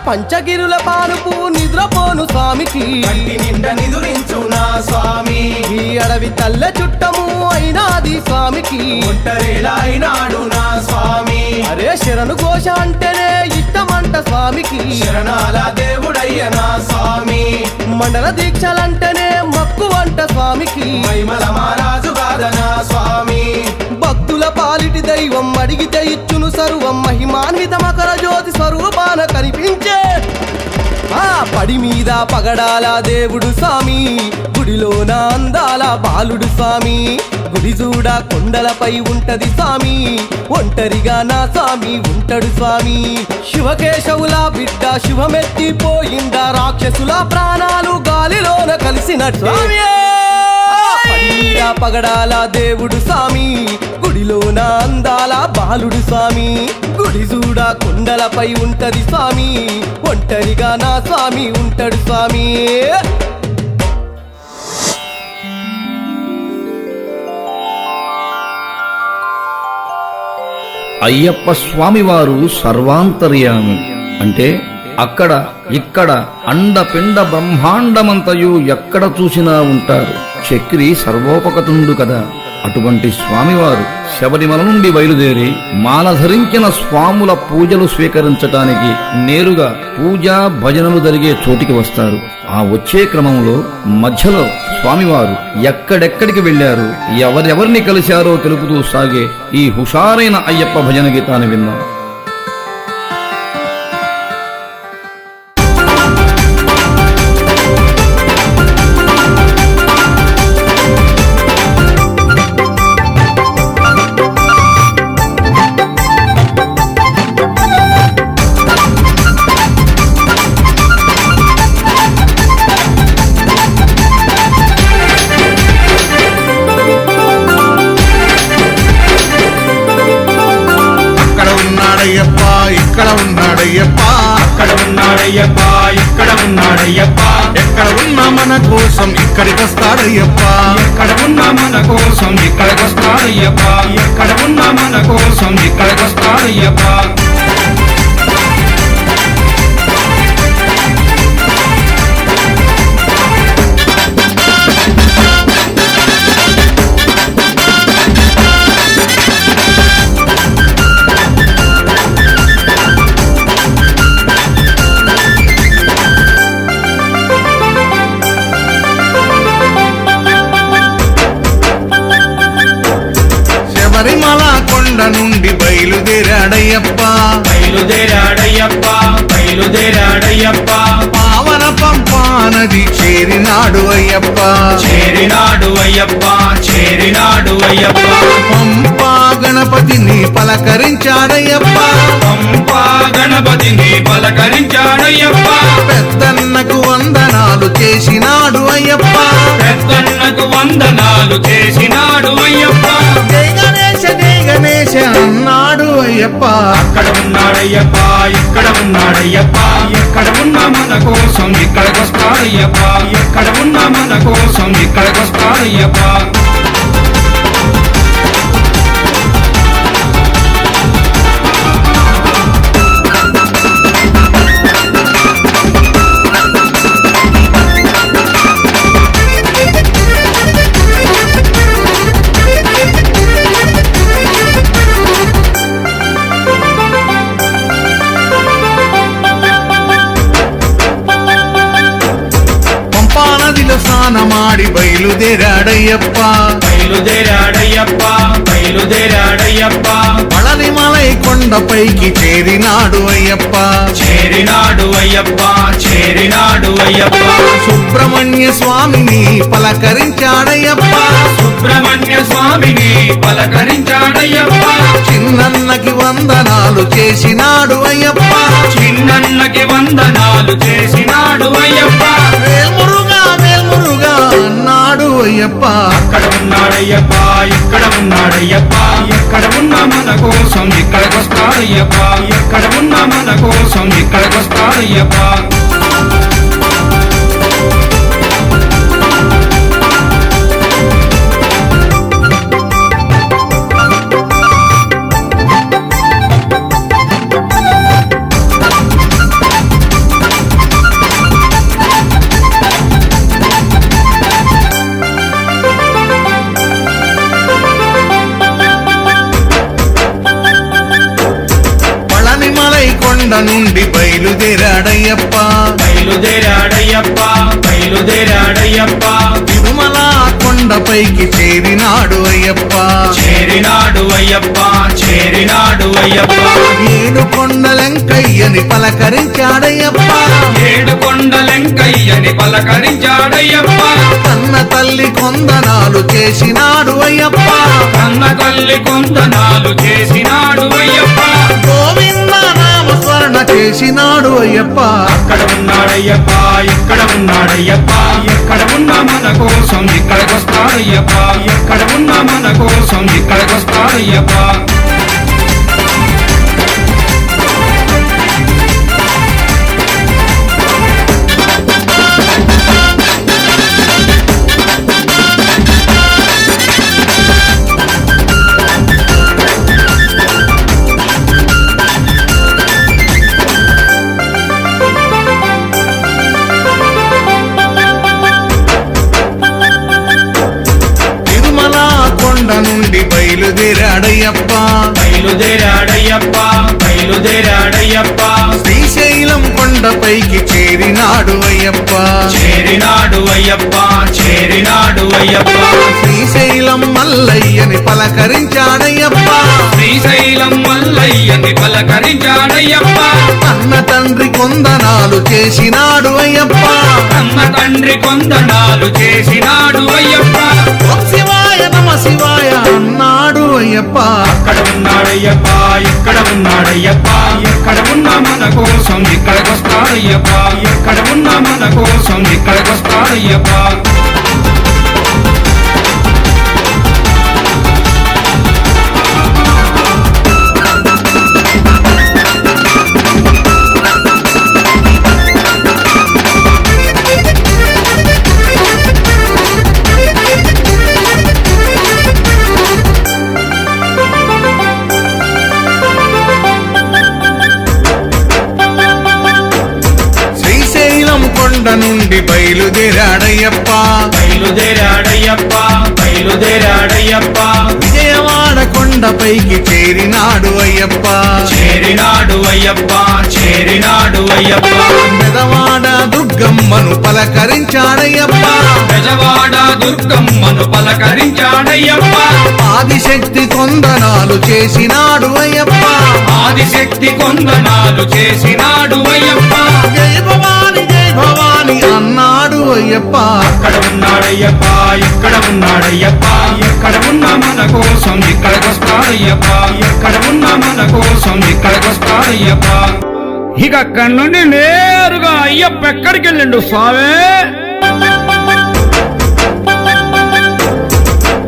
పంచగిరుల పానుపు నిద్రపోను స్వామికి కంటి నిండా నిదురించు నా స్వామి ఈ అడవి తల్ల చుట్టము అయినాది స్వామికి ఒంటరిలా అయినాడు నా స్వామి అరే శరణు ఘోష అంటేనే ఇష్టమంట స్వామికి శరణాల దేవుడయ్య నా స్వామి మండల దీక్షలంటేనే మక్కువంట స్వామికి మైమల మహారాజు కాదనా స్వామి భక్తుల పాలిటి దైవం అడిగితే ఇచ్చును సర్వం మహిమాన్విత మకర జ్యోతి స్వరూపాన కనిపించే ఆ పడి మీద పగడాల దేవుడు స్వామి గుడిలోన అందాల బాలుడు స్వామి గుడి చూడ కొండలపై ఉంటది స్వామి ఒంటరిగా నా స్వామి ఉంటాడు స్వామి శివకేశవుల బిడ్డ శివమెత్తిపోయిందా రాక్షసుల ప్రాణాలు గాలిలోన కలిసినట్టు పడి మీద పగడాల దేవుడు స్వామి గుడిలోన అందాల బాలుడు స్వామి గుడి చూడ కొండలపై ఉంటది స్వామి ఒంటరిగా నా స్వామి ఉంటాడు స్వామి అయ్యప్ప స్వామివారు సర్వాంతర్యామి అంటే అక్కడ ఇక్కడ అండపిండ బ్రహ్మాండమంతయు ఎక్కడ చూసినా ఉంటారు. చక్రి సర్వోపకతుండు కదా. అటువంటి స్వామివారు శబరిమల నుండి బయలుదేరి మాల ధరించిన స్వాముల పూజలు స్వీకరించటానికి నేరుగా పూజా భజనలు జరిగే చోటికి వస్తారు. ఆ వచ్చే క్రమంలో మధ్యలో స్వామివారు ఎక్కడెక్కడికి వెళ్లారు, ఎవరెవరిని కలిశారో తెలుపుతూ సాగే ఈ హుషారైన అయ్యప్ప భజన గీతాన్ని విందాం. ఇక్కడ ఉన్నాడయ్యప్ప, అక్కడ ఉన్నాడయ్యప్ప, ఇక్కడ ఉన్నాడయ్యప్ప, ఎక్కడ ఉన్నా మన కోసం ఇక్కడికి వస్తాడయ్యప్ప, ఎక్కడ ఉన్నా మన కోసం ఇక్కడికి వస్తాడయ్యప్ప, ఎక్కడ ఉన్నా మన కోసం ఇక్కడికి వస్తాడయ్యప్ప. శబరిమల కొండ నుండి బయలుదేరాడయ్యప్ప, బయలుదేరాడయ్యప్ప, బయలుదేరాడయ్యప్ప, పావన పంపా నది చేరినాడు అయ్యప్ప, చేరినాడు అయ్యప్ప, చేరినాడు అయ్యప్ప, పంపా గణపతిని పలకరించాడయ్యప్ప, పంపా గణపతిని పలకరించాడయ్యప్ప, పెద్దన్నకు వందనాలు చేసినాడు అయ్యప్ప, పెద్దన్నకు వందనాలు చేసినాడు అయ్యప్ప. జై గణేశ జై గణేశ అన్నాడు అయ్యప్ప, అక్కడ ఉన్నాడయ్యప్ప, ఇక్కడ ఉన్నాడయ్యప్ప, ఎక్కడ ఉన్నా మన కోసం ఇక్కడికి వస్తాడయ్యప్ప, ఎక్కడ ఉన్నా మన కోసం ఇక్కడికి వస్తాడయ్యప్ప. పంపా నదిలో స్నానమాడి బయలుదేరాడయ్యప్ప, బయలుదేరాడయ్యప్ప, బయలుదేరాడయ్యప్ప, పళనిమలై కొండపైకి చేరినాడు అయ్యప్ప, చేరినాడు అయ్యప్ప, చేరినాడు అయ్యప్ప, సుబ్రహ్మణ్య స్వామిని పలకరించాడయ్యప్ప, సుబ్రహ్మణ్య స్వామిని పలకరించాడయ్యప్ప, చిన్నన్నకి వందనాలు చేసినాడు అయ్యప్ప, చిన్నన్నకి వందనాలు చేసినాడు అయ్యప్ప. వేల్మురుగా వేల్మురుగా అన్నాడు అయ్యప్ప, అక్కడ ఉన్నాడయ్యప్ప, ఇక్కడ ఉన్నాడయ్యప్ప, ఎక్కడ ఉన్నా మన కోసం ఇక్కడికి వస్తాడయ్యప్ప, ఎక్కడ ఉన్నా మన కోసం ఇక్కడికి వస్తాడయ్యప్ప. పళనిమలై కొండ నుండి బయలుదేరాడయ్యప్ప, బయలుదేరాడయ్యప్ప, బయలుదేరాడయ్యప్ప, తిరుమల కొండపైకి చేరినాడు అయ్యప్ప, చేరినాడు అయ్యప్ప, చేరినాడు అయ్యప్ప, ఏడు కొండలెంకయ్యని పలకరించాడయ్యప్ప, ఏడు కొండలెంకయ్యని పలకరించాడయ్యప్ప, కన్న తల్లి కొందనాలు చేసినాడు అయ్యప్ప, కన్న తల్లి కొందనాలు చేసినాడు అయ్యప్ప. గోవింద నామ స్మరణ చేసినాడు అయ్యప్ప, అక్కడ ఉన్నాడయ్యప్ప, ఇక్కడ ఉన్నాడయ్యప్ప, ఎక్కడ ఉన్నా మన కోసం ఇక్కడికి వస్తాడయ్యప్ప, ఎక్కడ ఉన్నా మన కోసం ఇక్కడికి వస్తాడయ్యప్ప. బయలుదేరాడయ్యప్ప బయలుదేరాడయ్యప్ప బయలుదేరాడయ్యప్ప శ్రీశైలం కొండపైకి చేరినాడు అయ్యప్ప చేరినాడు అయ్యప్ప చేరినాడు అయ్యప్ప శ్రీశైలం మల్లయ్యని పలకరించాడయ్యప్ప శ్రీశైలం మల్లయ్యని పలకరించాడయ్యప్ప అన్న తండ్రి కొందనాలు చేసినాడు అయ్యప్ప అన్న తండ్రి కొందనాలు చేసినాడు అయ్యప్ప ఓం శివాయ నమ శివాయ అన్నాడు అయ్యప్ప అక్కడ ఉన్నాడయ్యప్ప ఇక్కడ ఉన్నాడయ్యప్ప ఎక్కడ ఉన్నా మన కోసం ఇక్కడికొస్తాడయ్యప్ప ఎక్కడ ఉన్నా మన కోసం ఇక్కడికొస్తాడయ్యప్ప శ్రీశైలం కొండ నుండి బయలుదేరాడయ్యప్ప బయలుదేరాడయ్యప్ప బయలుదేరాడయ్యప్ప విజయవాడ కొండపైకి చేరినాడు అయ్యప్ప చేరినాడు అయ్యప్ప చేరినాడు అయ్యప్ప పెదవాడ దుర్గమ్మను పలకరించాడయ్యప్ప బెజవాడ దుర్గమ్మను పలకరించాడయ్యప్ప ఆదిశక్తి కొందనాలు చేసినాడు అయ్యప్ప ఆదిశక్తి కొందనాలు చేసినాడు అయ్యప్ప జై భవాని అన్నాడు అయ్యప్ప అక్కడ ఉన్నాడయ్యప్ప ఇక్కడ ఉన్నాడయ్యప్ప ఎక్కడ ఉన్నా మన కోసం ఇక్కడికొస్తాడయ్యప్ప ఎక్కడ ఉన్నా మన కోసం ఇక్కడికొస్తాడయ్యప్ప ఇక అక్కడి నుండి నేరుగా అయ్యప్ప ఎక్కడికి వెళ్ళిండు స్వామి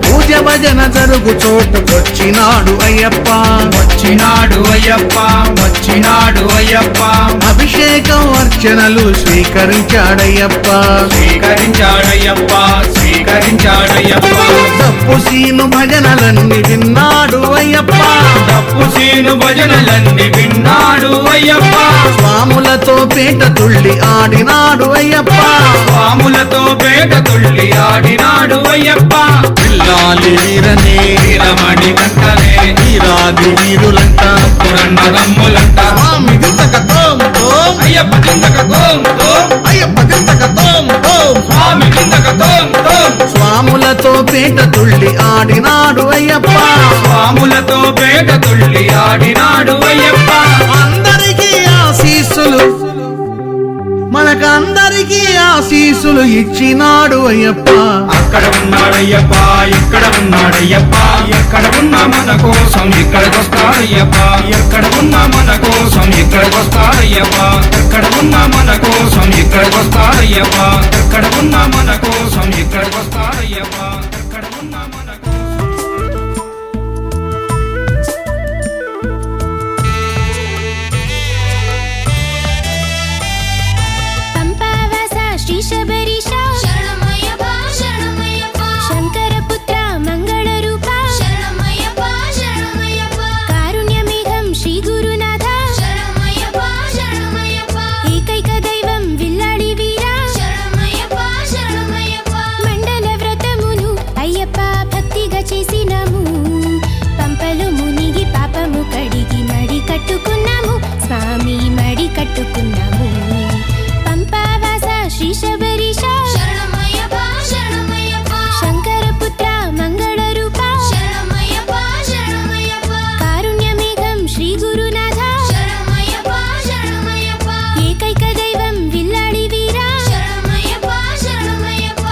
పూజ భజన జరుగు చోటుకొచ్చినాడు అయ్యప్ప వచ్చినాడు అయ్యప్ప వచ్చినాడు అయ్యప్ప అభిషేకం అర్చనలు స్వీకరించాడయ్యప్ప స్వీకరించాడయ్యప్ప స్వీకరించాడయ్యప్ప తప్పు సీను భజనలన్నీ విన్నాడు అయ్యప్ప తప్పు సీను భజనలన్నీ విన్నాడు అయ్యప్ప స్వాములతో పేట తుళ్ళి ఆడినాడు అయ్యప్ప స్వాములతో పేట తుళ్ళి ఆడినాడు అయ్యప్ప పిల్లాలి వీరనే వీరమణి కంటనే వీరాది వీరులంట పురన్నదమ్ములంట స్వామి దింతక తోం తోం అయ్యప్ప కిందక తోం తోం అయ్యప్ప దింతక తోం తోం స్వామి కిందక తోం తోం స్వాములతో పేట తుళ్ళి ఆడినాడు అయ్యప్ప స్వాములతో పేట తుళ్ళి ఆడినాడు అయ్యప్ప అందరికీ ఆశీస్సులు మనకందరికీ ఆశీస్సులు ఇచ్చినాడు అయ్యప్ప అక్కడ ఉన్నాడయ్యప్ప ఇక్కడ ఉన్నాడయ్యప్ప ఎక్కడ ఉన్నా మన కోసం ఇక్కడికొస్తాడయ్యప్ప ఎక్కడ ఉన్నా మన కోసం ఇక్కడికొస్తాడయ్యప్ప ఎక్కడ ఉన్నా మన కోసం ఇక్కడికొస్తాడయ్యప్ప ఎక్కడ ఉన్నా మన కోసం ఇక్కడికొస్తాడయ్యప్ప ఎక్కడ ఉన్నా మన పంపావాస శ్రీ శబరీశ శరణమయ్యప్ప శరణమయ్యప్ప శంకరపుత్ర మంగళ రూప శరణమయ్యప్ప శరణమయ్యప్ప కారుణ్య మేఘం శ్రీ గురునాథ శరణమయ్యప్ప శరణమయ్యప్ప ఏకైక దైవం విల్లాడి వీర శరణమయ్యప్ప శరణమయ్యప్ప మండల వ్రతమును అయ్యప్ప భక్తిగా చేసినాము పంపలు మునిగి పాపము కడిగి మడి కట్టుకున్నాము స్వామి మడి కట్టుకున్నాము పంపావాస శ్రీ శబరీశ శరణమయ్యప్ప శరణమయ్యప్ప శంకరపుత్ర మంగళ రూప శరణమయ్యప్ప శరణమయ్యప్ప కారుణ్య మేఘం శ్రీ గురునాథ శరణమయ్యప్ప శరణమయ్యప్ప ఏకైక దైవం విల్లాడి వీర శరణమయ్యప్ప శరణమయ్యప్ప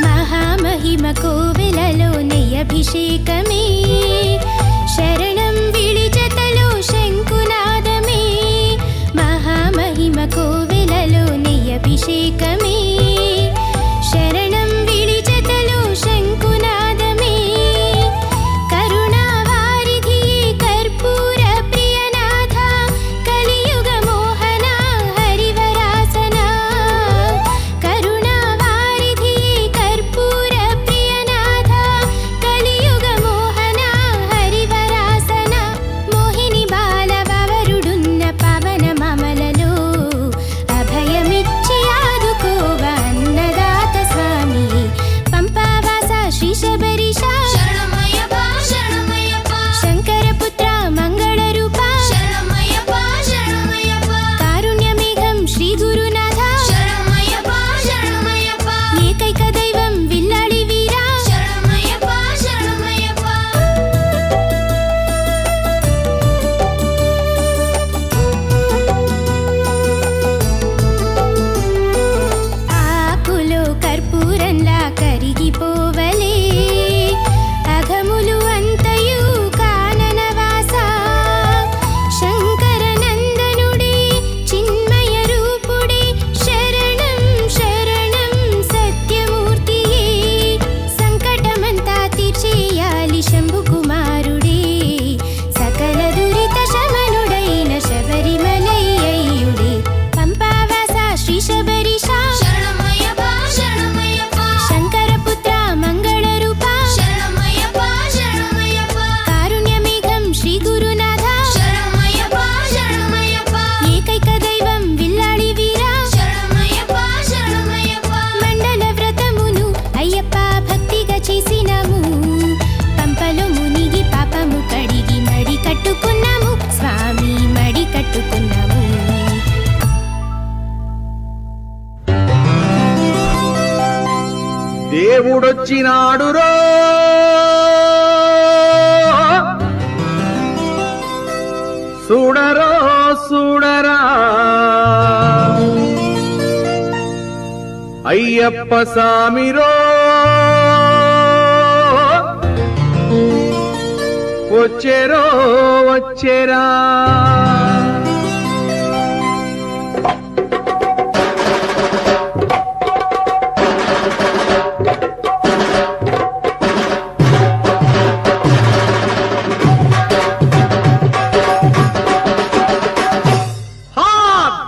మహామహిమ కోవెలలో నెయ్యభిషేకమే శరణం విడిజతలో శంకునాదమే మహామహిమ కోవెలలో నెయ్యభిషేకమే శరణం విడిజతలో శంకునాదమే కరుణావారిధి కర్పూర ప్రియనాథ కలియుగ మోహన హరివరాసన దేవుడొచ్చినాడు రో చూడరో చూడరా అయ్యప్ప సామిరో వచ్చేరో వచ్చేరా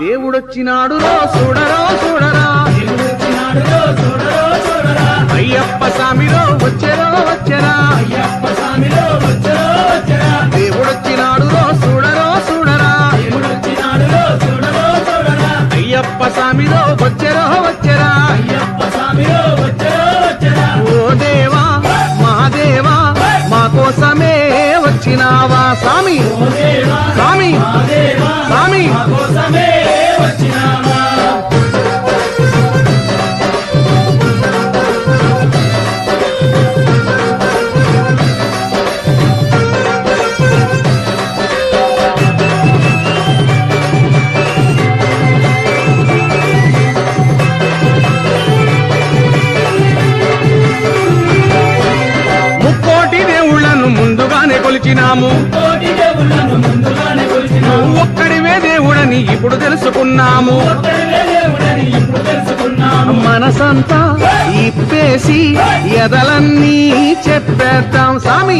దేవుడొచ్చినాడు రో చూడరో చూడరా అయ్యప్ప సామిరో వచ్చేరో వచ్చేరా దేవుడొచ్చినాడు రో చూడరో చూడరా అయ్యప్ప సామిరో వచ్చేరో వచ్చేరా ఓ దేవా మహాదేవా మా కోసమే వచ్చినావా స్వామి స్వామి స్వామి ముక్కోటి దేవుళ్ళను ముందుగానే కొలిచినాము ఒక్కడివే దేవుడని ఇప్పుడు తెలుసుకున్నాము మనసంతా ఇప్పేసి ఎదలన్నీ చెప్పేద్దాం స్వామి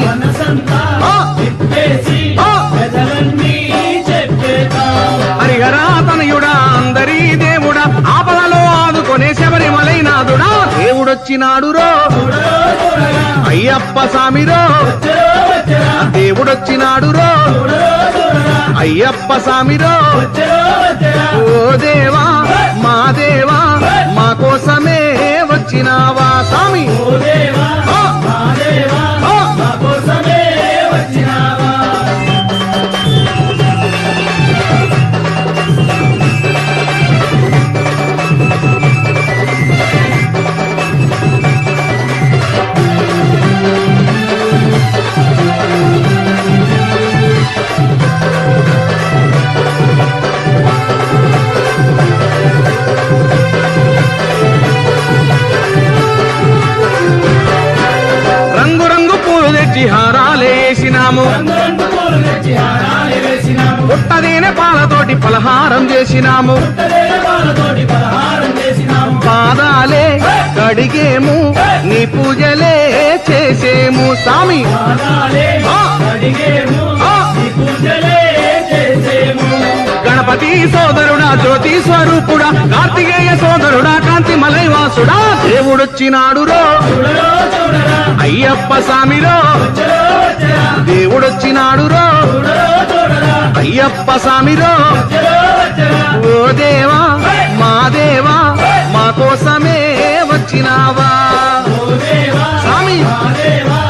హరిహరా తనయుడా అందరీ దేవుడా ఆపదలో ఆదుకొనే శబరిమలైనాథుడా దేవుడొచ్చినాడు రో అయ్యప్ప సామిరో దేవుడొచ్చినాడు రో అయ్యప్ప సామిరో ఓ దేవా మా దేవా మా కోసమే వచ్చినావా స్వామి హారాలేసినాము పుట్టదేనే పాలతోటి పలహారం చేసినాము పాదాలే కడిగేము నీ పూజలే చేసేము స్వామి గణపతి సోదరుడా జ్యోతి స్వరూపుడా కార్తికేయ సోదరుడా కాంతి మలైవాసుడా దేవుడొచ్చినాడు రో అయ్యప్ప సామిరో దేవుడొచ్చినాడు రో అయ్యప్ప సామిరో ఓ దేవా మా దేవా మా కోసమే వచ్చినావా స్వామి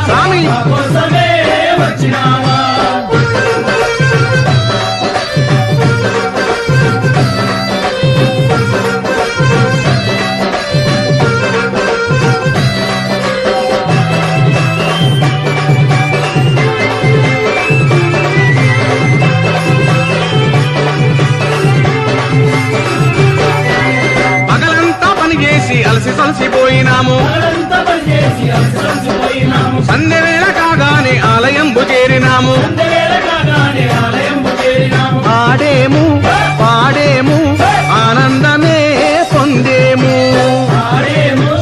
స్వామి అలసి సలసిపోయినాము సంధ్యవేళ కాగానే ఆలయంబు చేరినాము ఆడేము పాడేము ఆనందమే పొందేము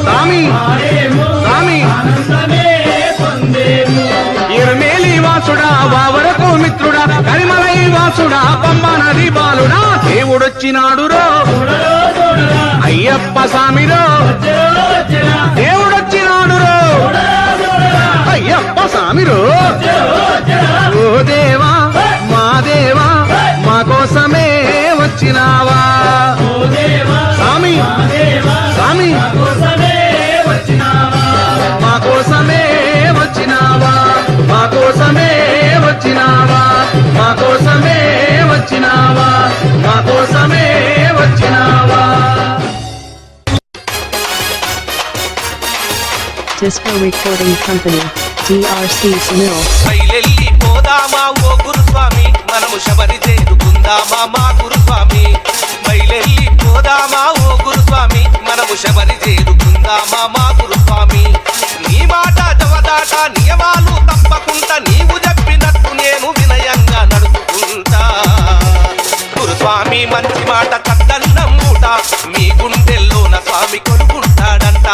స్వామి స్వామి ఇరమేలి వాసుడా వావరకు మిత్రుడా కరిమలై వాసుడా పంబా నది బాలుడా దేవుడొచ్చినాడు రో అయ్యప్ప సామిరో దేవుడొచ్చినాడు రో అయ్యప్ప సామిరో ఓ దేవా మా దేవా మా కోసమే వచ్చినావా స్వామి స్వామి మా కోసమే వచ్చినావా మా కోసమే వచ్చినావా మా కోసమే వచ్చినావా మా కోసమే వచ్చినావా Disco Recording Company, DRC Sunil. బయలెల్లి పోదామా ఓ గురుస్వామి మనము శబరి చేరుకుందామా మా గురుస్వామి బయలెల్లి పోదామా ఓ గురుస్వామి మనము శబరి చేరుకుందామా మా గురుస్వామి నీ మాట జవదాట నియమాలు తప్పకుండా నీవు చెప్పినట్టు నేను వినయంగా నడుచుకుంటా గురుస్వామి మంచి మాట కద్దన్నం మూట మీ గుండెల్లోన స్వామి కొనుక్కుంటాడంట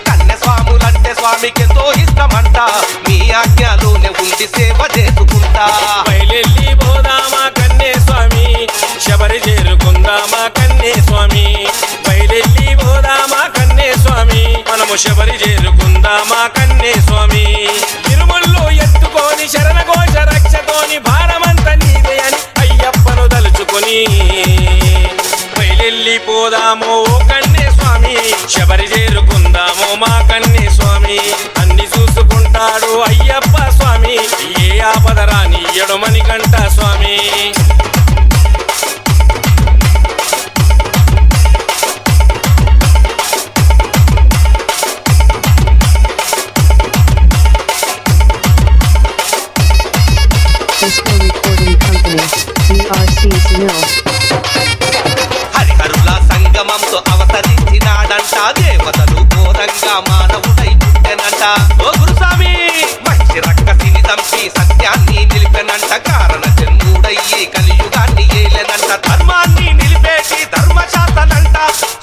కన్య స్వాములంటే స్వామికి ఎంతో ఇష్టమంట మీ ఆజ్ఞలోనే ఉండి సేవ చేసుకుంటా బయలెల్లి పోదామా కన్నే స్వామి శబరి చేరుకుందామా కన్నే స్వామి బయలెల్లి పోదామా కన్నే స్వామి మనము శబరి చేరుకుందామా కన్నే స్వామి ఇరుముల్లో ఎత్తుకొని శరణఘోష రక్షతోని భారమంత నీదే అని అయ్యప్పను తలుచుకొని బయలెల్లి పోదామో ఓ కన్నే స్వామి శబరి చేరుకుందామో మా కన్నే స్వామి అన్ని చూసుకుంటాడు అయ్యప్ప స్వామి ఏ ఆపద రాని ఎడమని కంట స్వామి Disco Recording Company, DRC Sunil. హరిహరుల సంగమంతో అవతరించినాడంట దేవతలు ఘోరంగా మానవుడై పుట్టెనంట ఓ గురుస్వామి మంచి రక్కసిని చంపి సత్యాన్ని నిలిపెనంట కారణ జన్ముడయ్యి కలియుగాన్ని ఏలెనంట ధర్మాన్ని నిలిపేటి ధర్మశాస్త్రనంట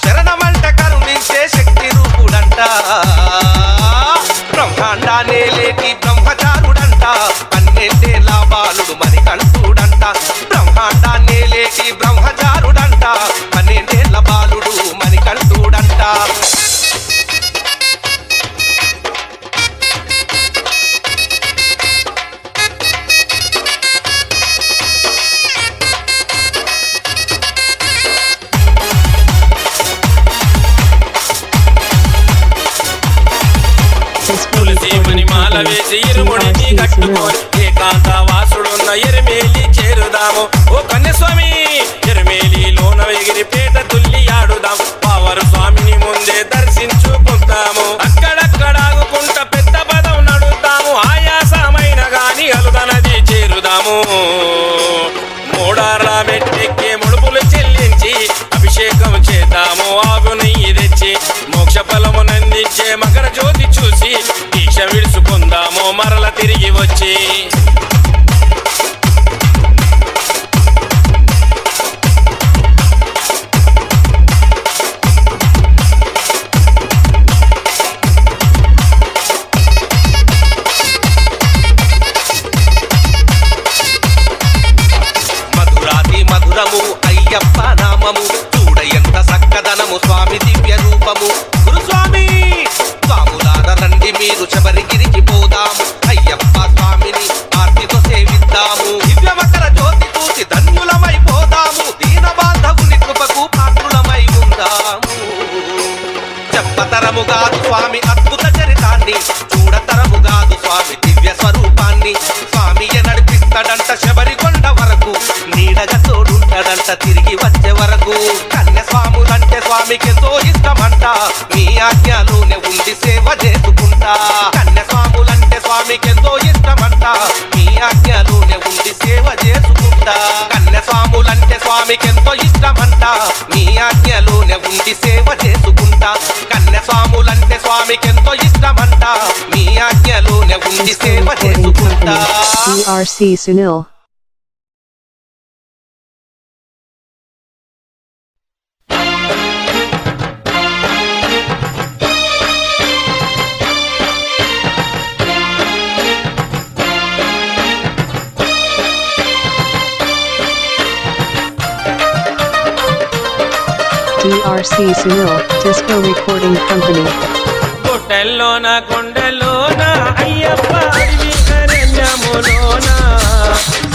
శరణమంట కరుణించే శక్తి రూపుడంట బ్రహ్మాండానే లేటి బ్రహ్మచారుడంట 12 బాలుడు మరి కంటుడంట బ్రహ్మాండాన్ని లేటి బ్రహ్మచారుడంట 12 బాలుడు మరి కంటుడంట Disco తులసి Recording మణి మాల Company, వేసి ఇరుముడిని DRC కట్టుకొని Sunil. ఏకాంత వాసుడున్న ఎరిమేలి చేరుదాము ఓ కన్యస్వామి ఎరిమేలిలోన ఎగిరి పేట తుల్లి ఆడుదాం పావరు స్వామిని ముందే దర్శించుకుంటాము అక్కడక్కడ ఆగుకుంట పెద్ద పదం నడుద్దాము ఆయాసమైన గాని అలుదనది చేరుదాము మూడారా మెట్టెక్కి ముడుపులు చెల్లించి అభిషేకం చేద్దాము ఆవు నెయ్యి తెచ్చి మోక్ష ఫలమునందించే మకర జ్యోతి చూసి దీక్ష విడుచుకుందాము మరల తిరిగి వచ్చి మధురాతి మధురము అయ్యప్ప నామము చూడ ఎంత సక్కదనము స్వామి దివ్య రూపము గురుస్వామి స్వాములార రండి మీరు శబరిగిరికి పోదాము అయ్యప్ప స్వామిని ఆర్తితో సేవిద్దాము దివ్య మకర జ్యోతి చూసి ధన్యులమై పోదాము దీన బాంధవుని కృపకు పాత్రులమై ఉందాము చెప్పతరము కాదు స్వామి అద్భుత చరితాన్ని చూడతరము కాదు స్వామి దివ్య స్వరూపాన్ని స్వామి నడిపిస్తాడంట శబరి కొండ వరకు నీడగా తోడుంటాడంట తిరిగి వచ్చే వరకు కన్య స్వాములంటే స్వామికి ఎంతో ఇష్టమంట మీ ఆజ్ఞలోనే ఉండి సేవ చేసుకుంటా కన్య స్వాములంటే స్వామికి ఎంతో ఇష్టమంట మీ ఆజ్ఞలోనే ఉండి సేవ చేసుకుంటా కన్య స్వాములంటే స్వామికి ఎంతో ఇష్టమంట మీ ఆజ్ఞలోనే ఉండి సేవ చేసుకుంటా కన్య స్వాములంటే స్వామికి ఎంతో ఇష్టమంట మీ ఆజ్ఞలోనే ఉండి సేవ Recording చేసుకుంటా Company, DRC Sunil. DRC Sunil, Disco Recording Company. గుట్టెల్లోన కొండలోన Ayyappa అడవి అరణ్యములోన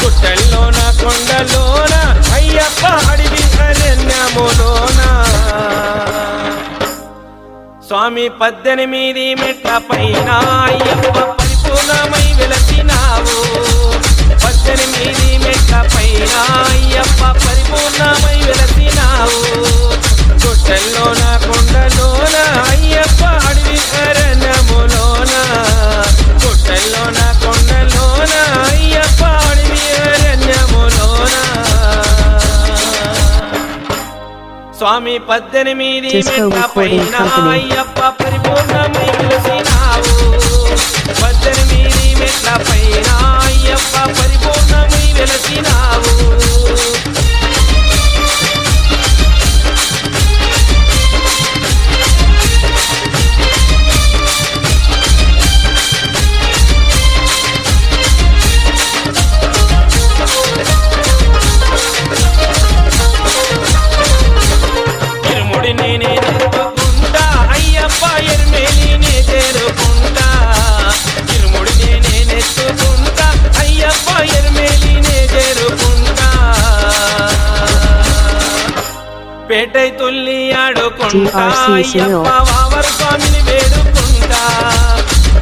గుట్టెల్లోన కొండలోన అయ్యప్ప అడవి అరణ్యములోన స్వామి 18 మెట్ల పైన అయ్యప్ప పరిపూర్ణమై వెలసినావు 18 మెట్ల పైన అయ్యప్ప పరిపూర్ణమై వెలసినావు గుట్టెల్లోన కొండలోన అయ్యప్ప అడవి అరణ్యములోన స్వామి 18 Disco మెట్ల Recording పైన Company. అయ్యప్ప పరిపూర్ణమై వెలసినావు 18 మెట్ల పైన అయ్యప్ప పరిపూర్ణమై వెలసినావు ఇరుముడి నేనే నెత్తుకుంటా అయ్యప్ప ఎర్మేలినే చేరుకుంటా ఇరుముడి నేనే నెత్తుకుంటా అయ్యప్ప ఎర్మేలినే చేరుకుంటా పేటై తుల్లి ఆడుకుంటా అయ్యప్ప వావర్ స్వామిని వేడుకుంటా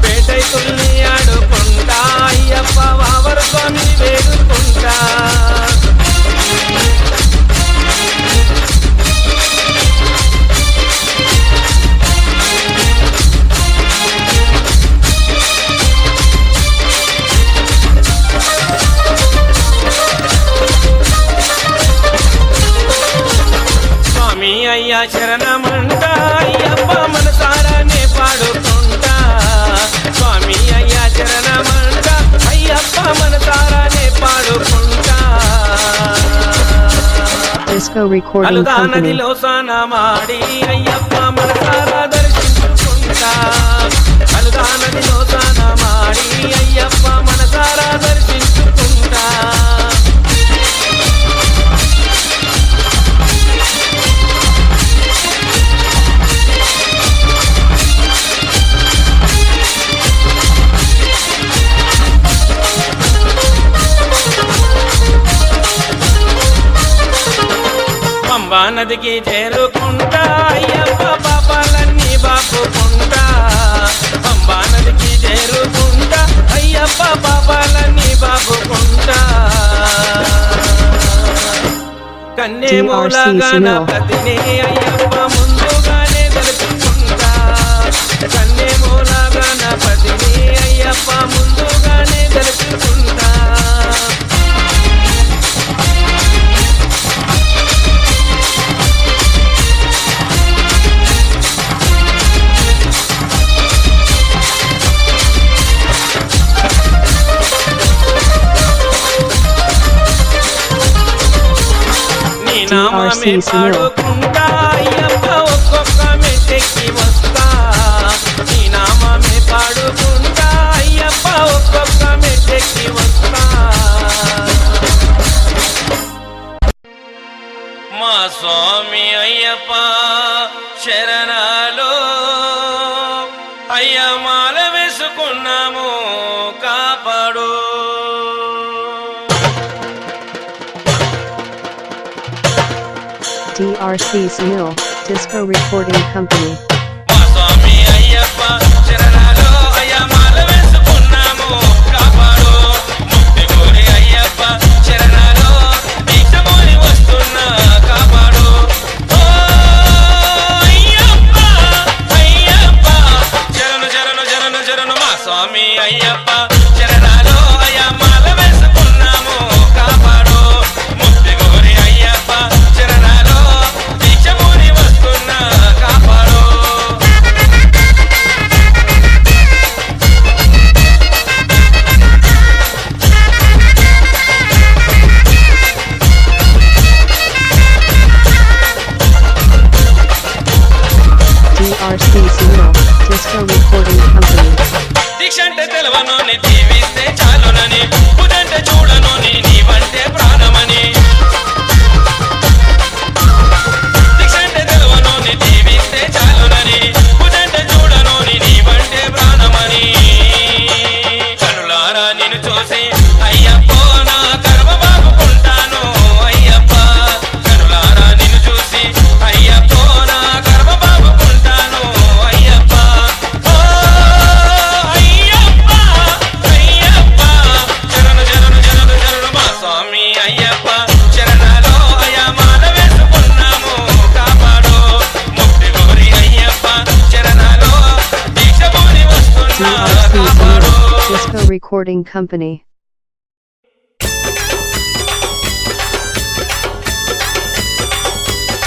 పేటై తుల్లి ఆడుకుంటా అయ్యప్ప వావర్ స్వామిని వేడుకుంటా స్వామి అయ్యా శరణమంట అయ్యప్ప మనసారానే పాడుకుంటా స్వామి అయ్యా శరణమంట అయ్యప్ప మనసారానే పాడుకుంటా Disco Recording అలుదా Company. నదిలో స్నానమాడి అయ్యప్ప మనసారా దర్శించుకుంటా అలుదా నదిలో స్నానమాడి అయ్యప్ప మనసారా దర్శించుకుంటా పంబా నదికి చేరుకుంటా అయ్యప్ప పాపాలన్నీ బాపుకుంటా పంబా నదికి చేరుకుంటా అయ్యప్ప పాపాలన్నీ బాపుకుంటా కన్నే మూలగా గణపతిని అయ్యప్ప ముందుగానే తెలుసుకుంటా కన్నే మూలగా గణపతిని అయ్యప్ప ముందుగానే తెలుసుకుంటా నీ నామమే పాడుకుంటా అయ్యప్ప ఒక్కొక్క మెట్టెక్కి వస్తా నీ నామమే పాడుకుంటా అయ్యప్ప ఒక్కొక్క మెట్టెక్కి వస్తా మా స్వామి అయ్యప్ప శరణాలో అయ్య మాల వేసుకున్నాము కాపాడు DRC Sunil, Disco Recording Company. మా స్వామి అయ్యప్ప శరణాలో అయ్య మాల వేసుకున్నాము కాపాడు ముక్తి కోరి అయ్యప్ప శరణాలో దీక్షమోని వస్తున్నా కాపాడు ఓ అయ్యప్ప అయ్యప్ప శరణు శరణు శరణు శరణు మా స్వామి అయ్యప్ప శరణాలో అయ్య మాల వేసుకున్నాము కాపాడు ముక్తి కోరి అయ్యప్ప శరణాలో దీక్షమోని వస్తున్నా కాపాడు DRC Sunil, Disco Recording Company. దీక్ష అంటే తెలవనోని దీవిస్తే చాలునని పుదంటే చూడనోని నీవంటే ప్రాణమని దీక్ష అంటే తెలవనోని దీవిస్తే చాలునని పుదంటే చూడనోని నీవంటే ప్రాణమని కనులారా నిన్ను చూసి అయ్యప్పో నా కర్మ బాగుకుంటాను అయ్యప్ప కనులారా నిన్ను చూసి అయ్యప్పో నా కర్మ బాగుకుంటాను అయ్యప్ప ఓ అయ్యప్ప అయ్యప్ప శరణు శరణు శరణు శరణు మా స్వామి అయ్యప్ప శరణాలో అయ్యా మాల వేసుకున్నాము కాపాడు ముక్తి కోరి అయ్యప్ప శరణాలో దీక్షమోని వస్తున్నా DRC కాపాడు Sunil, Disco Recording Company.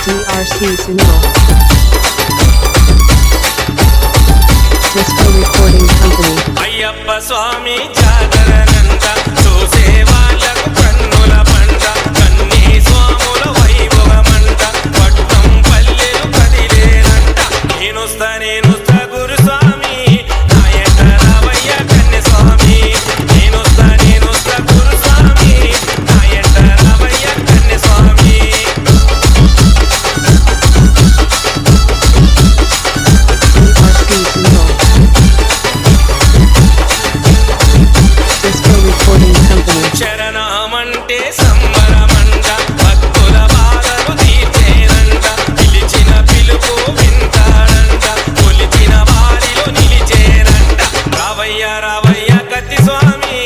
DRC Sunil. Disco Recording Company. Ayyappa స్వామి జాతరనంట చూసే వాళ్ళకు కన్నుల పంట కన్నీ స్వాముల వైభవమంట పట్టం పల్లెలు కదిలేనంట నేనొస్తా గురుస్వామి నాయంట రావయ్య కన్నె స్వామి నేనొస్తా గురుస్వామి నాయంట రావయ్య కన్నె స్వామి DRC Sunil. Disco Recording Company. శరణమంటే సంబరమంట భక్తుల బాధలు తీర్చేనంట పిలిచిన పిలుపు వింటాడంట కొలిచిన వారిలో నిలిచేనంట రావయ్య రావయ్య కత్తి స్వామి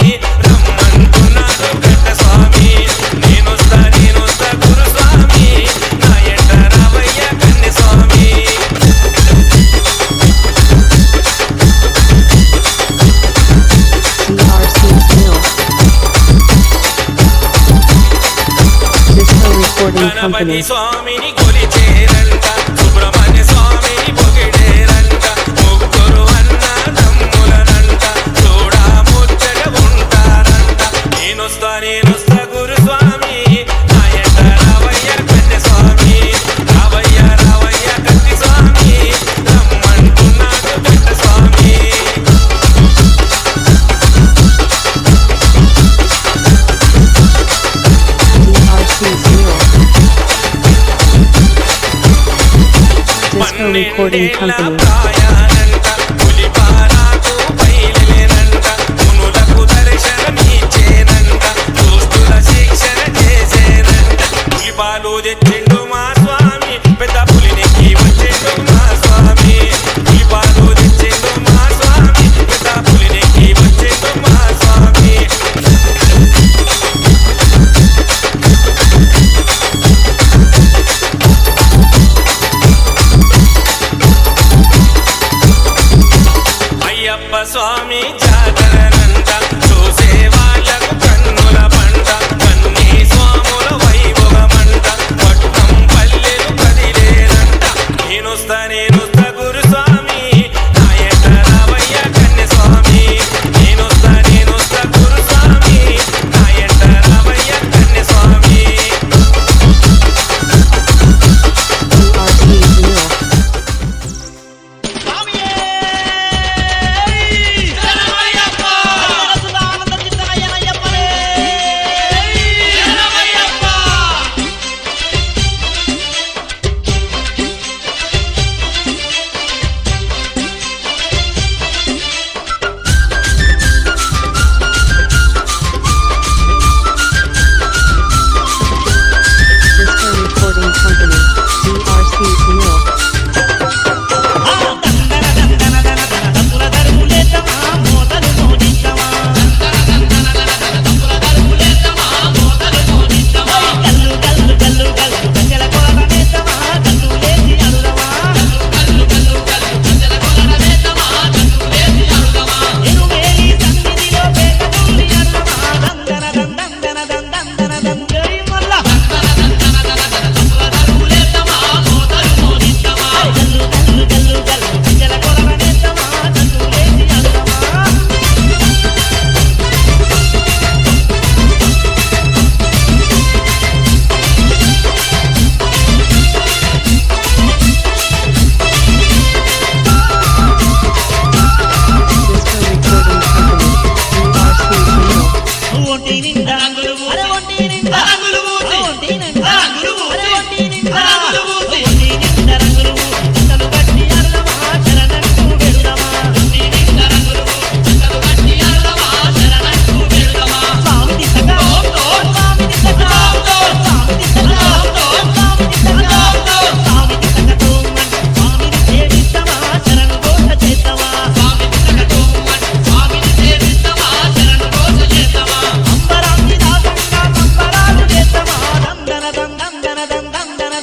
రమ్మంటున్నాడు కట్ట స్వామి నేనొస్తా గురుస్వామి నా ఎంట రావయ్య కన్నె స్వామి DRC Sunil. Disco Recording Ganapati Company. స్వామిని కొలిచేరంట సుబ్రహ్మణ్య స్వామిని పొగిడేరంట ముగ్గురు అన్నదమ్ములనంట చూడా ముచ్చట ఉంటారంట నేనొస్తా గురుస్వామి నా ఎంట రావయ్య కన్నె స్వామి రావయ్య కత్తి స్వామి రమ్మంటున్నాడు కట్ట స్వామి DRC Sunil. Disco Recording Company. ప్రాయానంట పులిపారాకు బయలునంట మునులకు దర్శనమిచ్చేనంట దుష్టుల శిక్షణ చేసేనంట పులిపాలు తెచ్చిండు మా స్వామి పెద్ద పులినికి వచ్చిండు మా స్వామి పులిపాలు తెచ్చిండు మా స్వామి పెద్ద పులినికి వచ్చిండు మా స్వామి అయ్యప్ప స్వామి జాతరనంట చూసే వాళ్ళకు కన్నుల పంట కన్నీ స్వాముల వైభవమంట పట్టం పల్లెలు కదిలేనంట నేనొస్తా గురుస్వామి నా ఎంట రావయ్య కన్నె స్వామి నేనొస్తా గురుస్వామి నా ఎంట రావయ్య కన్నె స్వామి DRC Sunil. Disco Recording Company. DRC Sunil. Disco Recording Company. DRC Sunil. దండన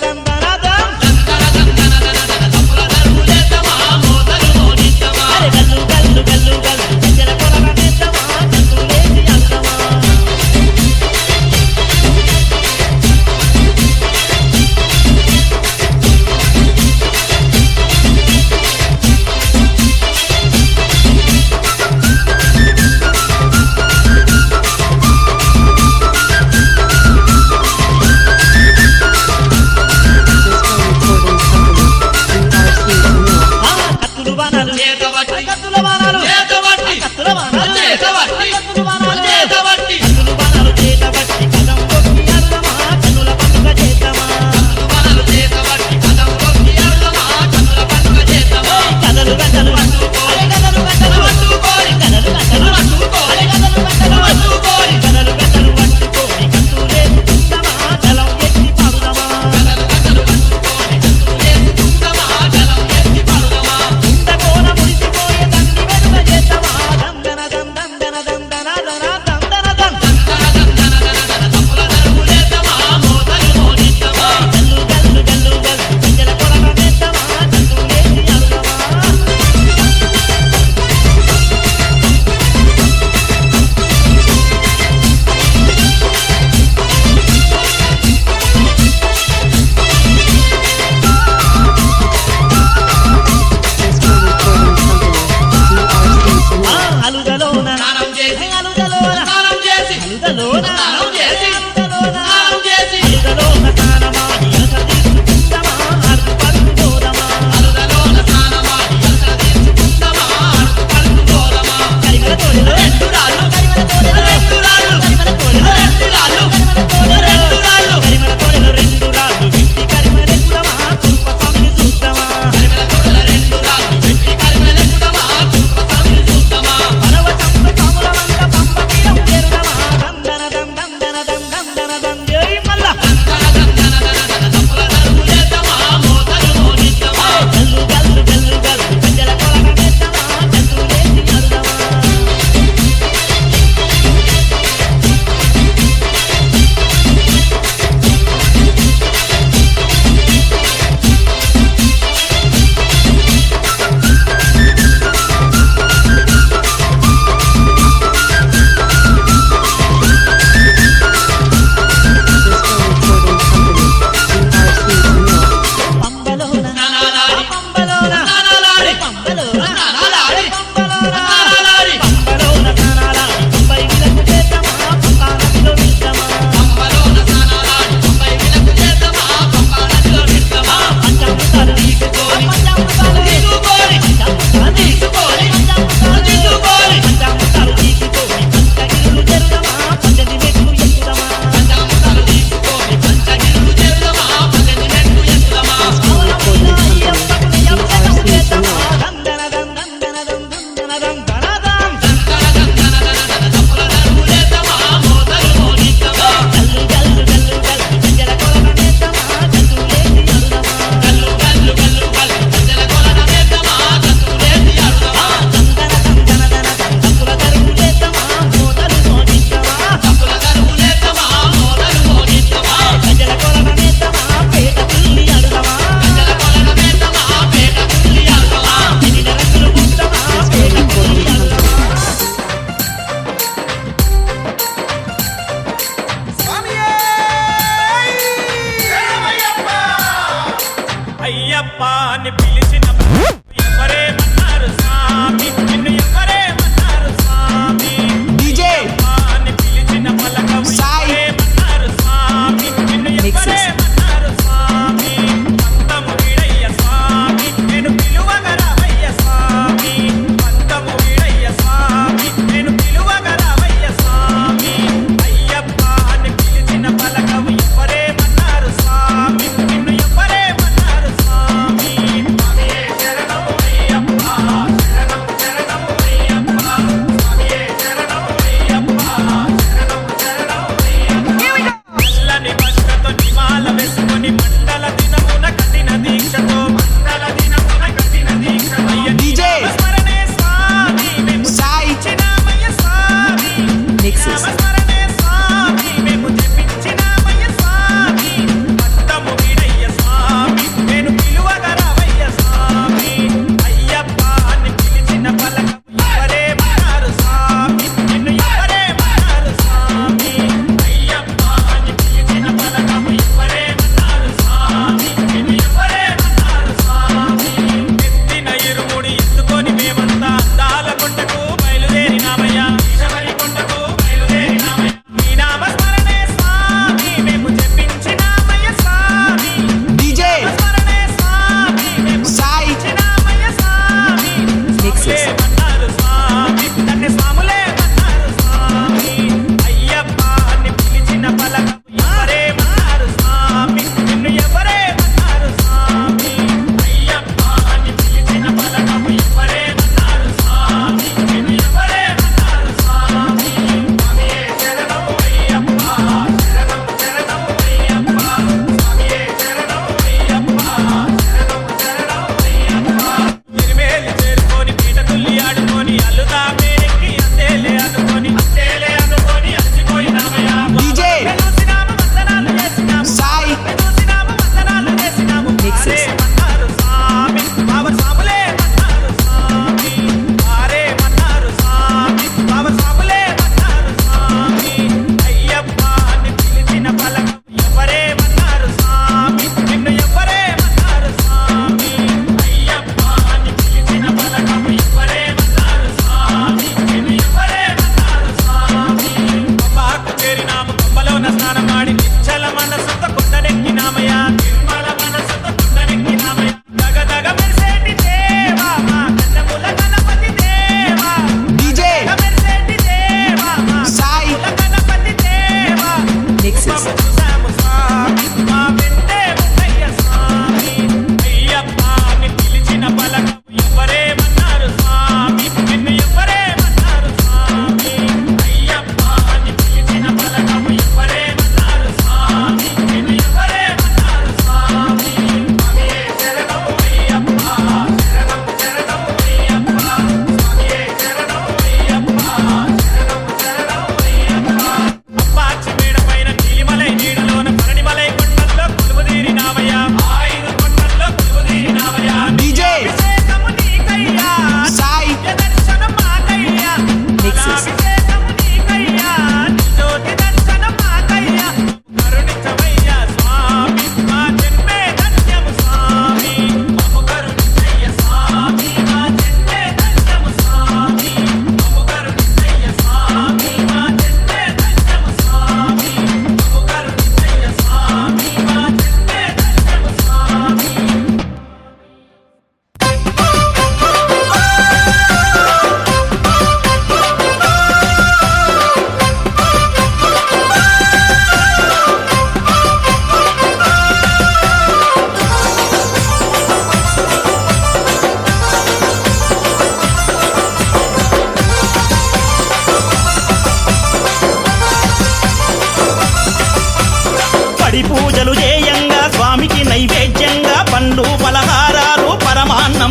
దం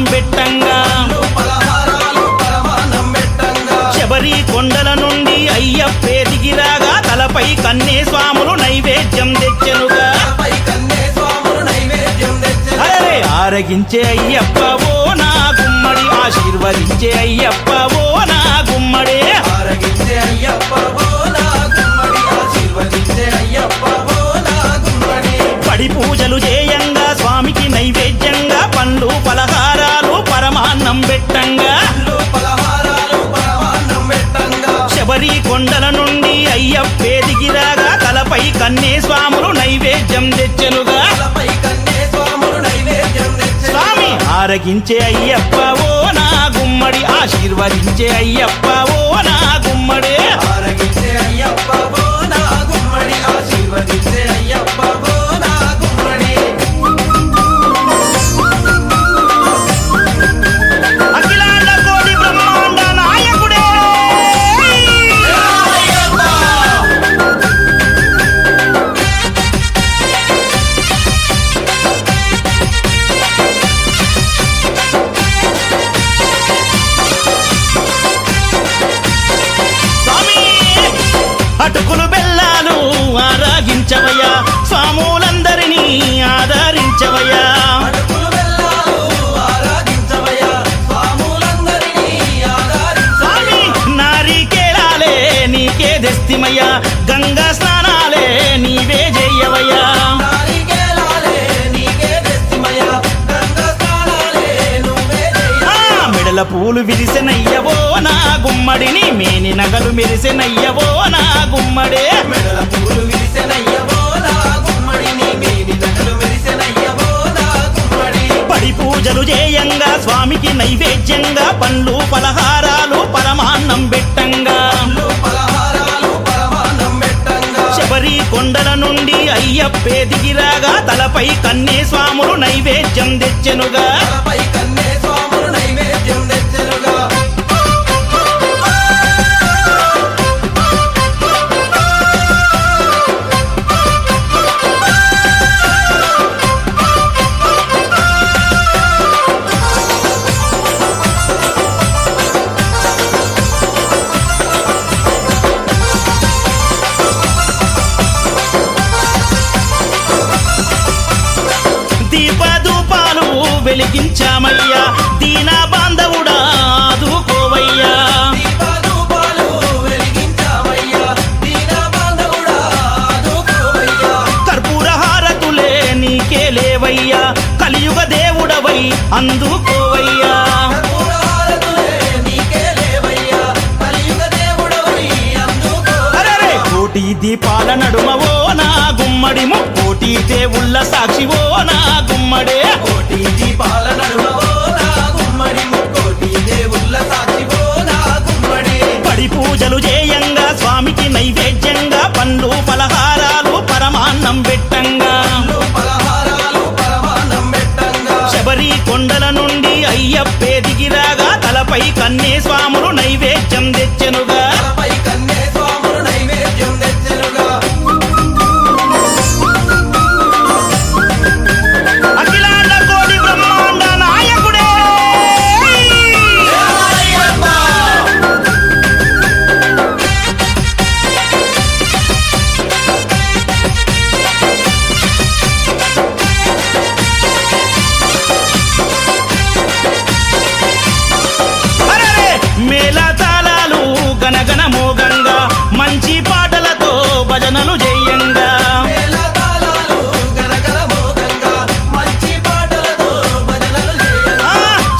పరమాన్నం పెట్టంగా శబరి కొండల నుండి అయ్యప్పే దిగిరాగా తలపై కన్నే స్వాములు నైవేద్యం తెచ్చెనుగా అరే ఆరగించే అయ్యప్ప ఓ నా గుమ్మడి ఆశీర్వదించే అయ్యప్ప ఓ నా గుమ్మడే పడి పూజలు చేయంగా స్వామికి నైవేద్యంగా పండ్లు పలహారాలు పరమాన్నం పెట్టంగా శబరి కొండల నుండి అయ్యప్పే దిగిరాగా తలపై కన్నే స్వాములు నైవేద్యం తెచ్చెనుగా స్వామి ఆరగించే అయ్యప్ప ఓ నా గుమ్మడి ఆశీర్వదించే అయ్యప్ప ఓ నా గుమ్మడే అఖిలాండ కోటి బ్రహ్మాండ నాయకుడే స్వామి అటుకులు బెల్లాలు ఆరాగించవయ్యా స్వాములందరినీ ఆదరించవయ్యా స్వామి నారికేళాలే నీకే దెస్తిమయ్యా గంగా స్నానాలే నీవే చెయ్యవయ్యా మెడల పూలు విరిసెనయ్యవో నా గుమ్మడిని మేని నగలు మెరిసెనయ్యవో నా గుమ్మడే పడి పూజలు చేయంగా స్వామికి నైవేద్యంగా పండ్లు పలహారాలు పరమాన్నం పెట్టంగా శబరి కొండల నుండి అయ్యప్పే దిగిరాగా తలపై కన్నే స్వాములు నైవేద్యం తెచ్చెనుగా దీపధూపాలు వెలిగించామయ్యా దీనా బాంధవుడా ఆదుకోవయ్యా కర్పూర హారతులే నీకే లేవయ్యా కలియుగ దేవుడవై అందుకోవయ్యా అరెరే కోటి దీపాల నడుమవో నా గుమ్మడి ముక్కోటి దేవుళ్ళ సాక్షివో నా గుమ్మడే పడి పూజలు చేయంగా స్వామికి నైవేద్యంగా పండ్లు పలహారాలు పరమాన్నం పెట్టంగా శబరి కొండల నుండి అయ్యప్పే దిగిరాగా తలపై కన్నే స్వాములు నైవేద్యం తెచ్చెనుగా అఖిలాండ కోటి బ్రహ్మాండ నాయకుడే అరెరే మేళ తాళాలు గనగన మోగంగా మంచి పాటలతో భజనలు చేయంగా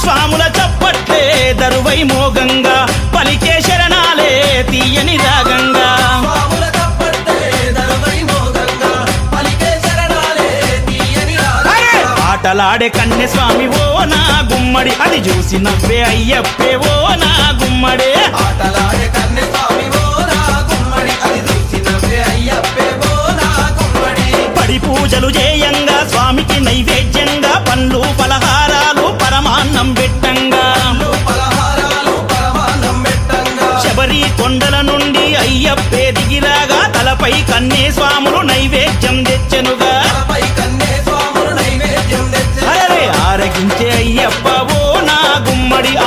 స్వాముల చప్పట్లే దరువై మోగంగా పలికే శరణాలే తీయని రాగంగా అరే! ఆటలాడే కన్నె స్వామి ఓ నా గుమ్మడి అది చూసి నవ్వే అయ్యప్పే ఓ నా గుమ్మడే పడి పూజలు చేయంగా స్వామికి నైవేద్యంగా పండ్లు పలహారాలు పరమాన్నం పెట్టంగా శబరి కొండల నుండి అయ్యప్పే దిగిరాగా తలపై కన్నే స్వాములు నైవేద్యం తెచ్చెనుగా అరే ఆరగించే అయ్యప్ప ఓ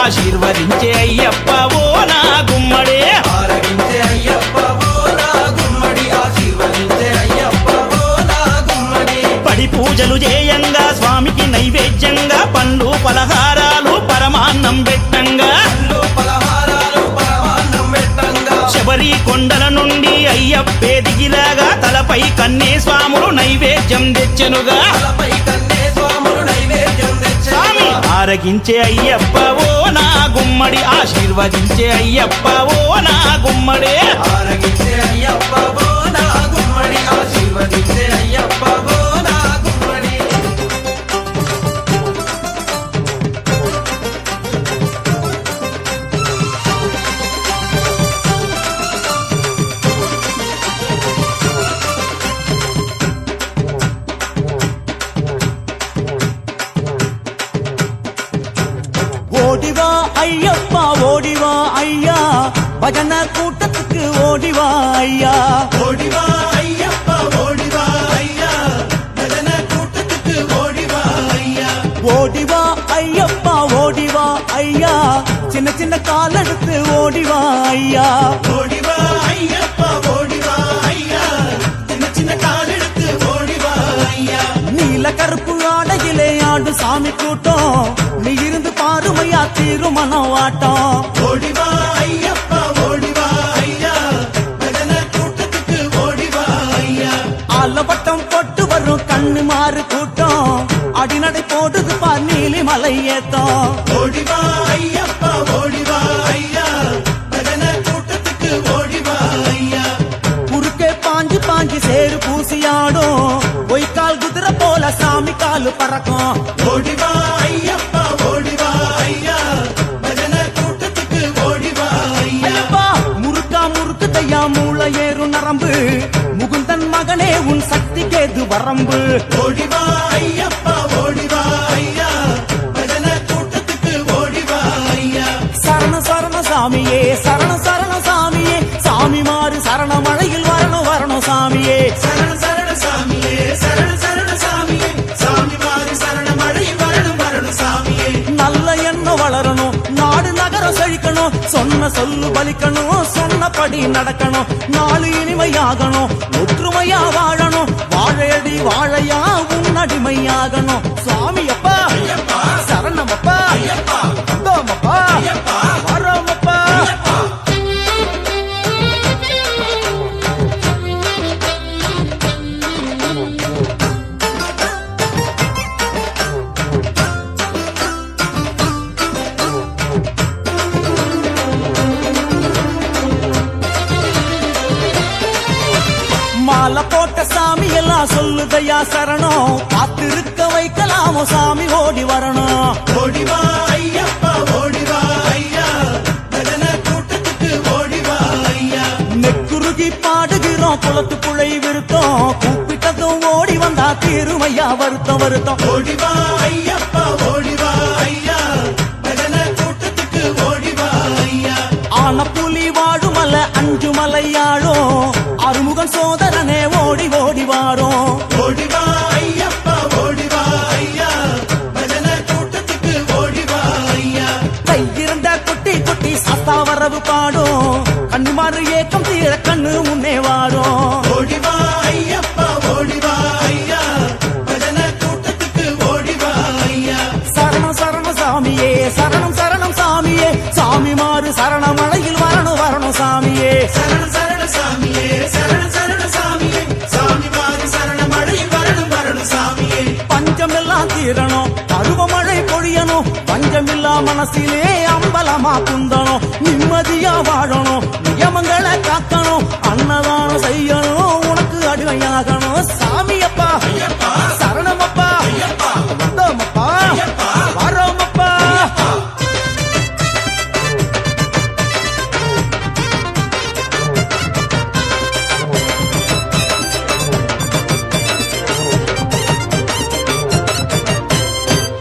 ఆశీర్వదించే అయ్యప్ప ఓ నా గుమ్మడి ఆరగించే అయ్యప్ప ఓ నా గుమ్మడి ఆశీర్వదించే అయ్యప్ప ఓ నా గుమ్మడి పడి పూజలు చేయంగా స్వామికి నైవేద్యంగా పండ్లు పలహారాలు పరమాన్నం పెట్టంగా శబరి కొండల నుండి అయ్యప్పే దిగిరాగా తలపై కన్నే స్వాములు నైవేద్యం తెచ్చెనుగా స్వామి ఆరగించే అయ్యప్ప ఓ నా గుమ్మడి ఆశీర్వదించే అయ్యప్ప ఓ నా గుమ్మడి ఆరగించే అయ్యప్ప ఓ నా గుమ్మడి ఆశీర్వదించే అయ్యప్ప ఓ నా గుమ్మడి ஓடிவா ஐயப்பா ஓடிவா ஐயா பஜன கூட்டத்துக்கு ஓடிவா ஐயா ஓடிவா ஐயப்பா ஓடிவா ஐயா பஜன கூட்டத்துக்கு ஓடிவா ஐயா ஓடிவா ஐயப்பா ஓடிவா ஐயா சின்ன சின்ன கால் எடுத்து ஓடிவா ஐயா ஓடிவா ஐயப்பா ஓடிவா ஐயா சின்ன சின்ன கால் எடுத்து ஓடிவா ஐயா நீல கருப்பு ஆடையிலே ஆடு சாமி கூட்டம் நீ இருந்து பாருமையா திருமணம் வாட்டம் ஓடிவா ஐயப்பா ஓடிவா ஐயா பஜன கூட்டத்துக்கு ஓடிவா ஐயா ஆலவட்டம் போட்டு வரும் கண்ணு மாறு கூட்டம் அடிநடை போடுது பார் நீலி மலை ஏத்தம் ஓடிவா ஐயப்பா ஓடிவா ஐயா பஜன கூட்டத்துக்கு ஓடிவா ஐயா குறுக்கே பாஞ்சு பாஞ்சு சேரு பூசியாடும் பொய்க்கால் குதிரை போல சாமி காலு பறக்கும் ஓடிவா ஐயப்பா ஓடிவா ஐயா பஜன கூட்டத்துக்கு ஓடிவா ஐயா ஐயப்பா முறுக்கா முறுக்கு தையா மூளை ஏறும் நரம்பு முகுந்தன் மகனே உன் சக்தி கேது வரம்பு ஓடிவா ஐயப்பா ஓடிவா ஐயா பஜன கூட்டத்துக்கு ஓடிவா ஐயா சரண சரண சாமியே சரண சரண சாமியே சாமி மாறு சரண மழையில் வரணும் வரணும் சாமியே சரண சரண சாமியே சரண சரண சாமியே சாமி மாறி சரண மழை வரணும் வரணும் சாமியே நல்ல எண்ணம் வளரணும் நாடு நகரம் செழிக்கணும் சொன்ன சொல்லு பலிக்கணும் சொன்னபடி நடக்கணும் நாடு இனிமையாகணும் ஒற்றுமையா வாழணும் வாழையடி வாழையா உன்னடிமையாகணும் சுவாமி அப்பா சரணம் அப்பா வந்தோமப்பா வரோமப்பா மாலை போட்ட சாமி எல்லாம் சொல்லுதையா சரணம் காத்திருக்க வைக்கலாமோ சாமி ஓடி வரணும் ஓடிவா ஐயப்பா ஓடிவா ஐயா பஜன கூட்டத்துக்கு ஓடிவா ஐயா நெக்குருகி பாடுகிறோம் குளத்து புழை விருத்தம் கூப்பிட்டதும் ஓடி வந்தா தீருமையா வருத்தம் வருத்தம் ஓடிவா ஐயப்பா ஓடிவா ஐயா பஜன கூட்டத்துக்கு ஓடிவா ஐயா ஆன புலி வாழுமல்ல அஞ்சு மலையாடும் அறுமுகன் சோதரனே ஓடி ஓடி வாரும் ஓடிவா ஐயப்பா ஓடிவா ஐயா பஜன கூட்டத்துக்கு ஓடிவா ஐயா கையிருந்த குட்டி குட்டி சத்தா வரவு பாடும் கண்ணுமாறு ஏக்கம் தீர கண்ணு முன்னே வாரும் ஓடிவா ஐயப்பா ஓடிவா ஐயா பஜன கூட்டத்துக்கு ஓடிவா ஐயா சரணம் சரணம் சாமியே சரணம் சரணம் சாமியே சாமி மாறு சரண மழையில் வரணும் வரணும் சாமியே சரண சரண சாமியே சரண சரண சாமியே சாமி மாறி சரண மழை வரணும் வரணும் சாமியே பஞ்சமெல்லாம் தீரணும் பருவமழை பொழியணும் பஞ்சமில்லா மனசிலே அம்பலமா குந்தணும் நிம்மதியா வாழணும் நியமங்களை காக்கணும் அன்னதானம் செய்யணும் உனக்கு அடிமையாகணும் சாமியப்பா சரணமப்பா வந்தோமப்பா வரோமப்பா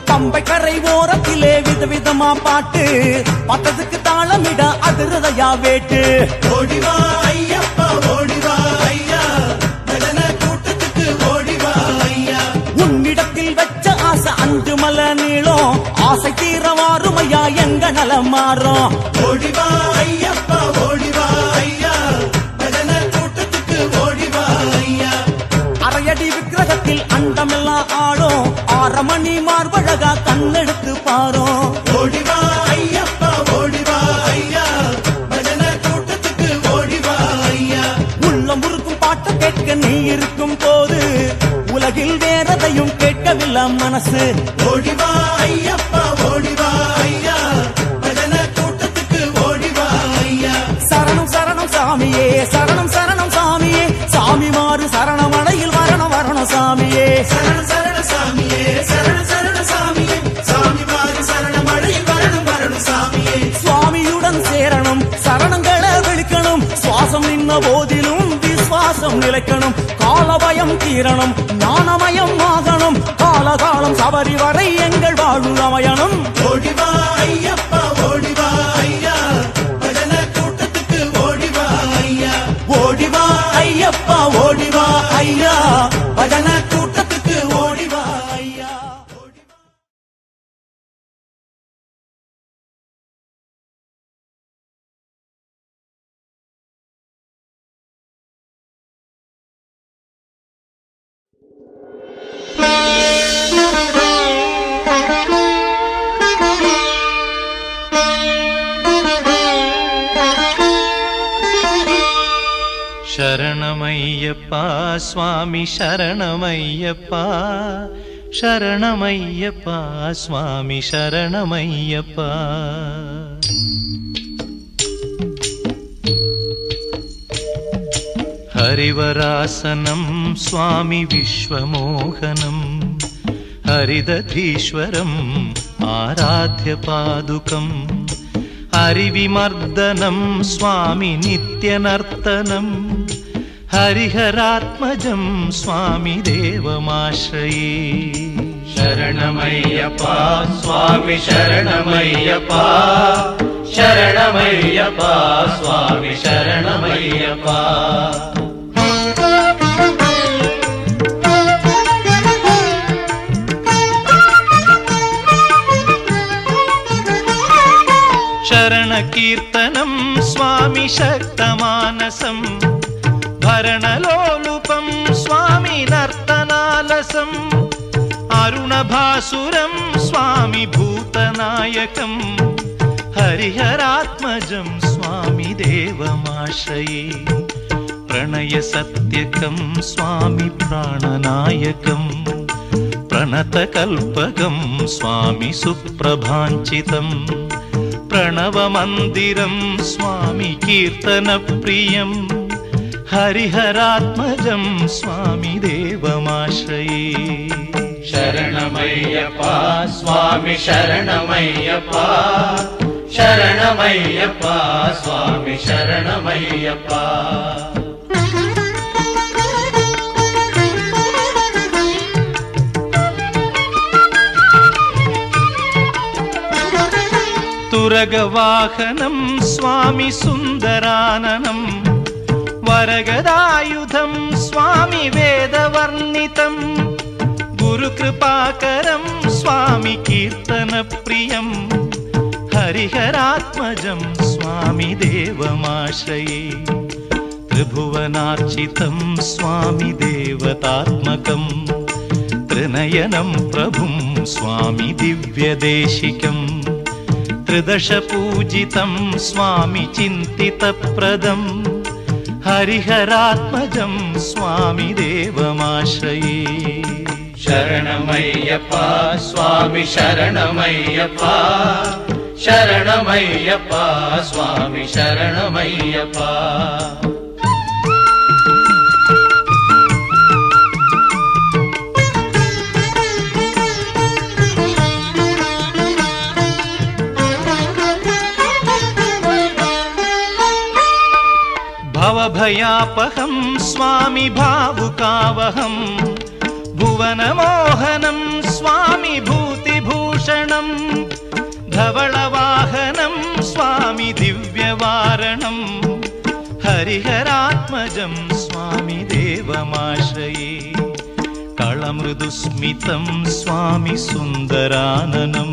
பம்பை கரை ஓரத்திலே விதவிதமா பாட்டு பட்டதுக்கு தாளமிட அதிரதையா வேட்டு ஓடிவா ஐயப்பா ஓடிவா ஐயா பஜன கூட்டத்துக்கு ஓடிவா ஐயா உன்னிடத்தில் வச்ச ஆசை அஞ்சு மலை நீளம் ஆசை தீர வாருமையா எங்க நலம் மாறும். ஓடிவா ஐயப்பா ஓடிவா ஐயா பஜனை கூட்டத்துக்கு ஓடிவா ஐயா. அரையடி விக்கிரகத்தில் அண்டமெல்லாம் ஆடும், 6 மணி மார்பழகா கண்ணெடுத்து பாரும். ஓடிவா ஐயப்பா ஓடிவா ஐயா பஜனை கூட்டத்துக்கு ஓடிவா ஐயா. உள்ளம் உருக்கும் பாட்டு கேட்க நீ இருக்கும் போது உலகில் வேறதையும் கேட்கவில்லை மனசு. ஓடிவா ஐயப்பா ஓடிவா ஐயா பஜனை கூட்டத்துக்கு ஓடிவா ஐயா. சரணம் சரணம் சாமியே, சரணம் சரணம் சாமியே, சாமி மாறு சரணமடையில் வரணும் வரணும் சாமியே. சரண சரண சாமியே சரண சரண சாமியே சாமி மாறி சரணமடையில் வரணும் வரணும் சாமியே. சுவாமியுடன் சேரணும், சரணங்களை விழிக்கணும், சுவாசம் நின்ன போதிலும் விசுவாசம் நிலைக்கணும். காலபயம் தீரணும், ஞானமயம் ஆகணும், காலகாலம் சபரி வரை எங்கள் வாழ்வு அமையணும். ஓடிவா ஐயப்பா ஓடிவா ஐயா பஜனை கூட்டத்துக்கு ஓடிவா ஐயா. ஓடிவா ஐயப்பா ஓடிவா ஐயா பஜனை கூட்டத்துக்கு ஓடிவா ஐயா. శరణమయ్యప్ప స్వామి శరణమయ్యప్ప శరణమయ్యప్ప స్వామి శరణమయ్యప్ప. హరివరాసనం స్వామి విశ్వమోహనం హరిదధీశ్వరం ఆరాధ్య పాదుకం హరివిమర్దనం స్వామి నిత్యనర్తనం హరిహరాత్మజం స్వామి దేవమాశ్రయే. శరణమయ్యప్ప స్వామి శరణమయ్యప్ప శరణమయ్యప్ప స్వామి శరణమయ్యప్ప. శరణ కీర్తనం స్వామి శక్తమానసం భరణలోలుపం స్వామి నర్తనాలసం అరుణభాసురం స్వామి భూతనాయకం హరిహరాత్మజం స్వామి దేవమాశ్రయే. ప్రణయ సత్యకం స్వామి ప్రాణనాయకం ప్రణతకల్పకం స్వామి సుప్రభాంచితం ప్రణవమందిరం స్వామి కీర్తనప్రియం హరిహరాత్మజం స్వామి దేవమాశ్రయే. శరణమయ్యప్ప స్వామి శరణమయ్యప్ప శరణమయ్యప్ప స్వామి శరణమయ్యప్ప. తురగవాహనం స్వామి సుందరాననం వరగదాయుధం స్వామి వేదవర్ణితం గురుకృపాకరం స్వామి కీర్తనప్రియం హరిహరాత్మజం స్వామి దేవమాశ్రయే. త్రిభువనార్చితం స్వామి దేవతాత్మకం త్రినయనం ప్రభుం స్వామి దివ్యదేశికం త్రిదశ పూజితం స్వామి చింతితప్రదం హరిహరాత్మజం స్వామి దేవమాశ్రయే. శరణమయ్యప్ప స్వామి శరణమయ్యప్ప శరణమయ్యప్ప స్వామి శరణమయ్యప్ప. భవభయాపహం స్వామి భావుకావహం భువనమోహనం స్వామి భూతిభూషణం ధవళవాహనం స్వామి దివ్యవారణం హరిహరాత్మజం స్వామి దేవమాశ్రయే. కళమృదుస్మితం స్వామి సుందరాననం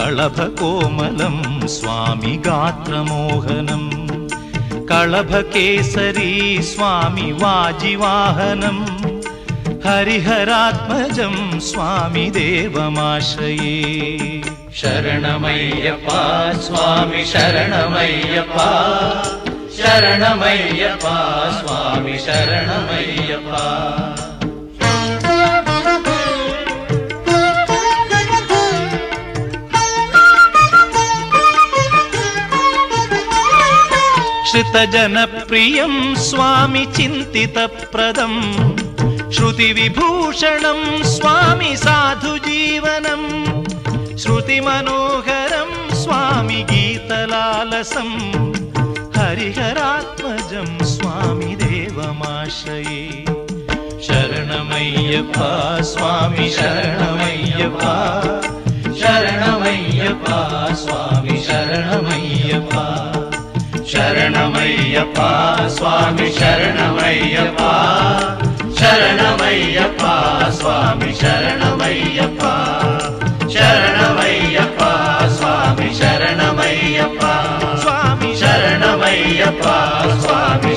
कळभकोमलं स्वामि गात्रमोहनं कळभकेसरी स्वामि वाजिवाहनं हरिहरात्मजं स्वामि देवमाश्रये शरणमय्यप्पा स्वामि शरणमय्यप्पा शरणमय्यप्पा स्वामि शरणमय्यप्पा श्रितजनप्रियं स्वामि चिन्तितप्रदं श्रुतिविभूषणं स्वामि साधुजीवनं श्रुतिमनोहरं स्वामि गीतलालसं हरिहरात्मजं स्वामि देवमाश्रये शरणमय्यप्पा स्वामि शरणमय्यप्पा शरणमय्यप्पा स्वामि शरणमय्यप्पा शरणमय्यप्पा स्वामि शरणमय्यप्पा शरणमय्यप्पा स्वामि शरणमय्यप्पा शरणमय्यप्पा स्वामि शरणमय्यप्पा स्वामि शरणमय्यप्पा स्वामि